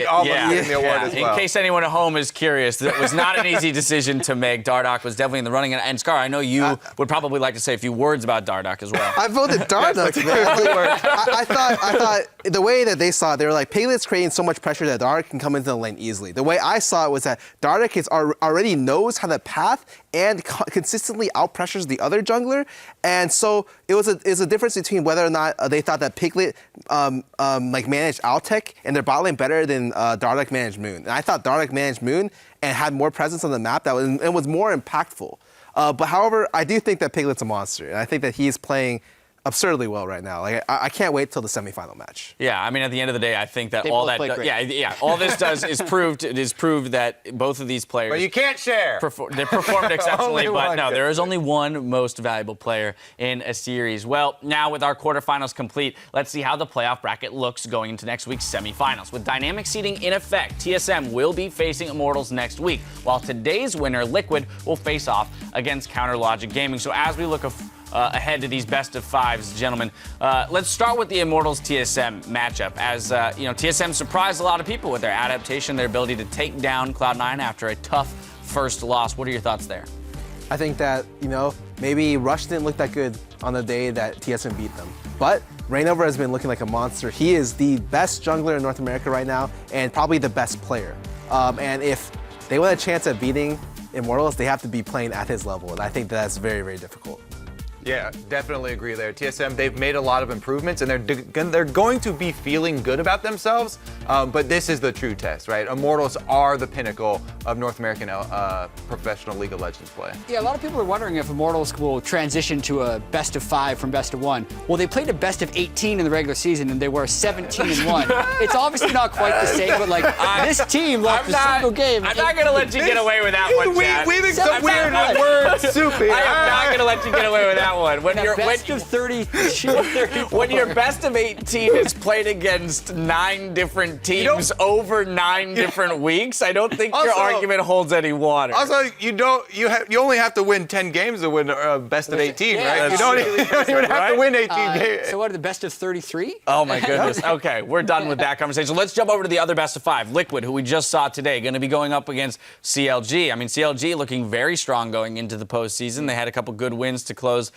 almost getting the award as well. In case anyone at home is curious, it was not an easy decision to make. Dardoch was definitely in the running. And Scar, I know you would probably like to say a few words about Dardoch as well. I voted Dardoch. I thought the way that they saw it, they were like, Piglet's creating so much pressure that Dardoch can come into the lane easily. The way I saw it was that Dardoch already knows how to path and consistently out-pressures the other jungler. And so it was a difference between whether or not they thought that Piglet managed Altec and their bot lane better than Dardoch managed Moon. And I thought Dardoch managed Moon and had more presence on the map and was more impactful. But however, I do think that Piglet's a monster, and I think that he's playing absurdly well right now. Like I can't wait till the semifinal match. Yeah, I mean, at the end of the day, I think that all this does is prove that both of these players. But you can't share. They performed exceptionally, but no, there is only one most valuable player in a series. Well, now with our quarterfinals complete, let's see how the playoff bracket looks going into next week's semifinals. With dynamic seeding in effect, TSM will be facing Immortals next week, while today's winner, Liquid, will face off against Counter Logic Gaming. So as we look ahead to these best-of-5s, gentlemen. Let's start with the Immortals TSM matchup. As TSM surprised a lot of people with their adaptation, their ability to take down Cloud9 after a tough first loss. What are your thoughts there? I think that, maybe Rush didn't look that good on the day that TSM beat them. But Reignover has been looking like a monster. He is the best jungler in North America right now and probably the best player. And if they want a chance at beating Immortals, they have to be playing at his level. And I think that's very, very difficult. Yeah, definitely agree there. TSM, they've made a lot of improvements, and they're going to be feeling good about themselves, but this is the true test, right? Immortals are the pinnacle of North American professional League of Legends play. Yeah, a lot of people are wondering if Immortals will transition to a best-of-5 from best-of-1. Well, they played a best-of-18 in the regular season, and they were 17-1. It's obviously not quite the same, but this team lost a single game. I'm not going to let you get away with that one, Chad. We think some weird word soup here. I am not going to let you get away with that one. When your best of 30, when your best of 18 is played against 9 different teams over 9 different weeks, I don't think your argument holds any water. Also, you only have to win 10 games to win best of 18, right? You don't even have to win 18 games. So what are the best of 33? Oh my goodness. Okay, we're done with that conversation. Let's jump over to the other best of 5. Liquid, who we just saw today, going to be going up against CLG. I mean, CLG looking very strong going into the postseason. They had a couple good wins to close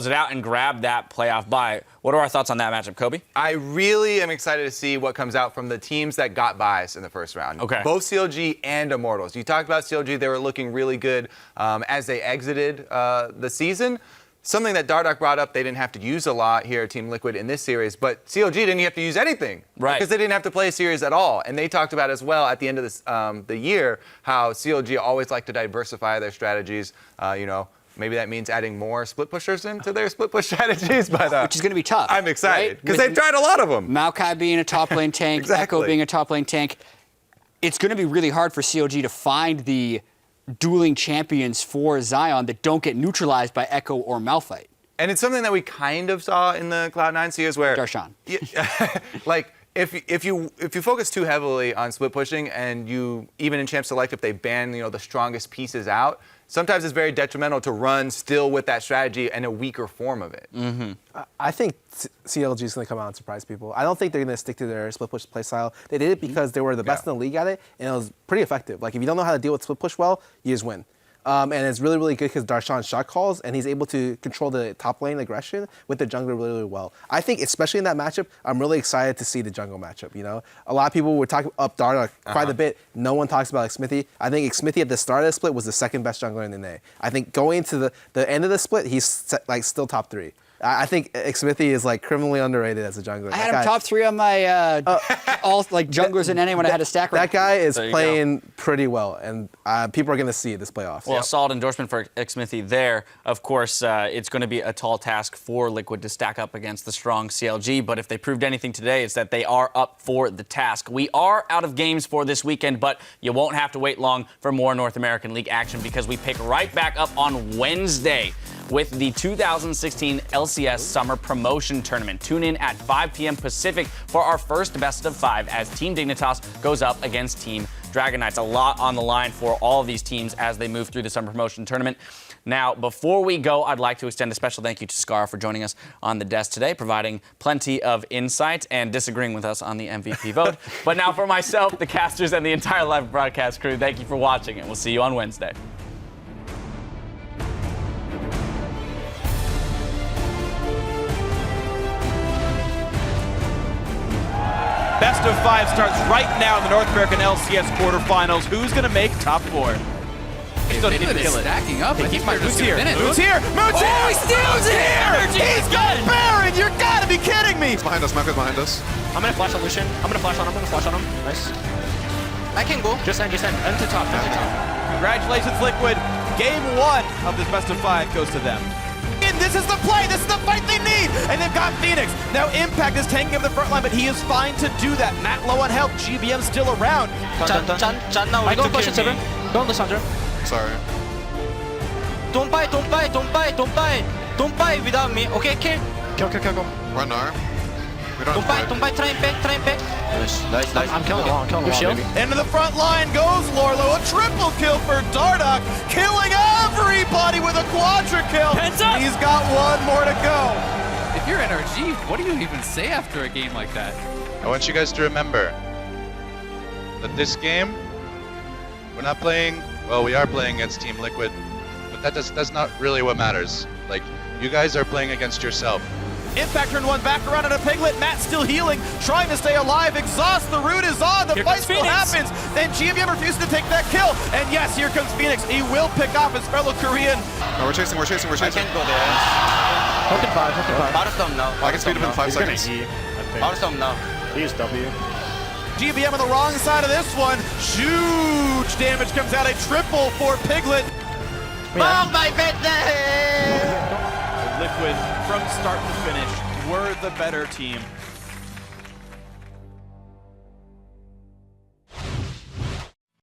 it out and grab that playoff bye. What are our thoughts on that matchup, Kobe? I really am excited to see what comes out from the teams that got buys in the first round. Okay. Both CLG and Immortals. You talked about CLG. They were looking really good as they exited the season. Something that Dardoch brought up, they didn't have to use a lot here at Team Liquid in this series, but CLG didn't have to use anything. Right. Because they didn't have to play a series at all. And they talked about as well at the end of this, the year how CLG always like to diversify their strategies. Maybe that means adding more split pushers into their split push strategies, but which is going to be tough. I'm excited because they've tried a lot of them. Maokai being a top lane tank, Exactly. Echo being a top lane tank. It's going to be really hard for CLG to find the dueling champions for Zion that don't get neutralized by Echo or Malphite. And it's something that we kind of saw in the Cloud9 series where Darshan. If you focus too heavily on split pushing and you even in Champ Select if they ban the strongest pieces out, sometimes it's very detrimental to run still with that strategy and a weaker form of it. Mm-hmm. I think CLG is going to come out and surprise people. I don't think they're going to stick to their split push play style. They did it because they were the best in the league at it, and it was pretty effective. Like if you don't know how to deal with split push well, you just win. And it's really, really good because Darshan's shot calls, and he's able to control the top lane aggression with the jungler really, really well. I think, especially in that matchup, I'm really excited to see the jungle matchup, you know? A lot of people were talking up Dardoch quite a bit. No one talks about Xmithie. I think Xmithie at the start of the split was the second best jungler in the NA. I think going to the end of the split, he's like still top 3. I think Xmithie is like criminally underrated as a jungler. I had him top 3 on my all like junglers in NA when I had a stack. That guy is playing pretty well, and people are going to see it this playoff. Well, a solid endorsement for Xmithie there. Of course, it's going to be a tall task for Liquid to stack up against the strong CLG, but if they proved anything today, it's that they are up for the task. We are out of games for this weekend, but you won't have to wait long for more North American League action because we pick right back up on Wednesday with the 2016 LCS Summer Promotion Tournament. Tune in at 5 p.m. Pacific for our first best of 5 as Team Dignitas goes up against Team Dragon Knights. A lot on the line for all of these teams as they move through the Summer Promotion Tournament. Now, before we go, I'd like to extend a special thank you to Scar for joining us on the desk today, providing plenty of insight and disagreeing with us on the MVP vote. But now for myself, the casters, and the entire live broadcast crew, thank you for watching, and we'll see you on Wednesday. Best of 5 starts right now in the North American LCS quarterfinals. Who's going to make top 4? Liquid is stacking up. Who's here? Who's here? Moon's here! He steals it! He's got Baron! You're gotta be kidding me! He's behind us, Marco's behind us. I'm gonna flash on Lucian. I'm gonna flash on him. Nice. I can go. Just end. End to top. Congratulations, Liquid. Game 1 of this best of 5 goes to them. And this is the play. This is the fight they need. And they've got Phoenix. Now Impact is tanking up the front line, but he is fine to do that. Matt low on health. GBM still around. Chan now. I go push it, 7. Go on the Sandra. Sorry. Don't buy without me. Okay, kill. Kill. Run R. We don't Don't buy, try and back. Nice. I'm killing him. Good shield. Into the front line goes Lorlo. A triple kill for Dardoch, killing everybody with a quadra kill. Heads up. He's got one more to go. If you're NRG, what do you even say after a game like that? I want you guys to remember that this game, we're not playing, well, we are playing against Team Liquid, but that's not really what matters. Like, you guys are playing against yourself. Impact turned one back around at a Piglet. Matt still healing, trying to stay alive. Exhaust, the root is on. The fight still happens. Then GBM refuses to take that kill. And yes, here comes Phoenix. He will pick off his fellow Korean. No, we're chasing. I can't go there. Hook and 5. Battlestorm now. I can speed him in 5 seconds. Battlestorm now. He is W. GBM on the wrong side of this one. Huge damage comes out. A triple for Piglet. Oh my goodness! Liquid, from start to finish, were the better team.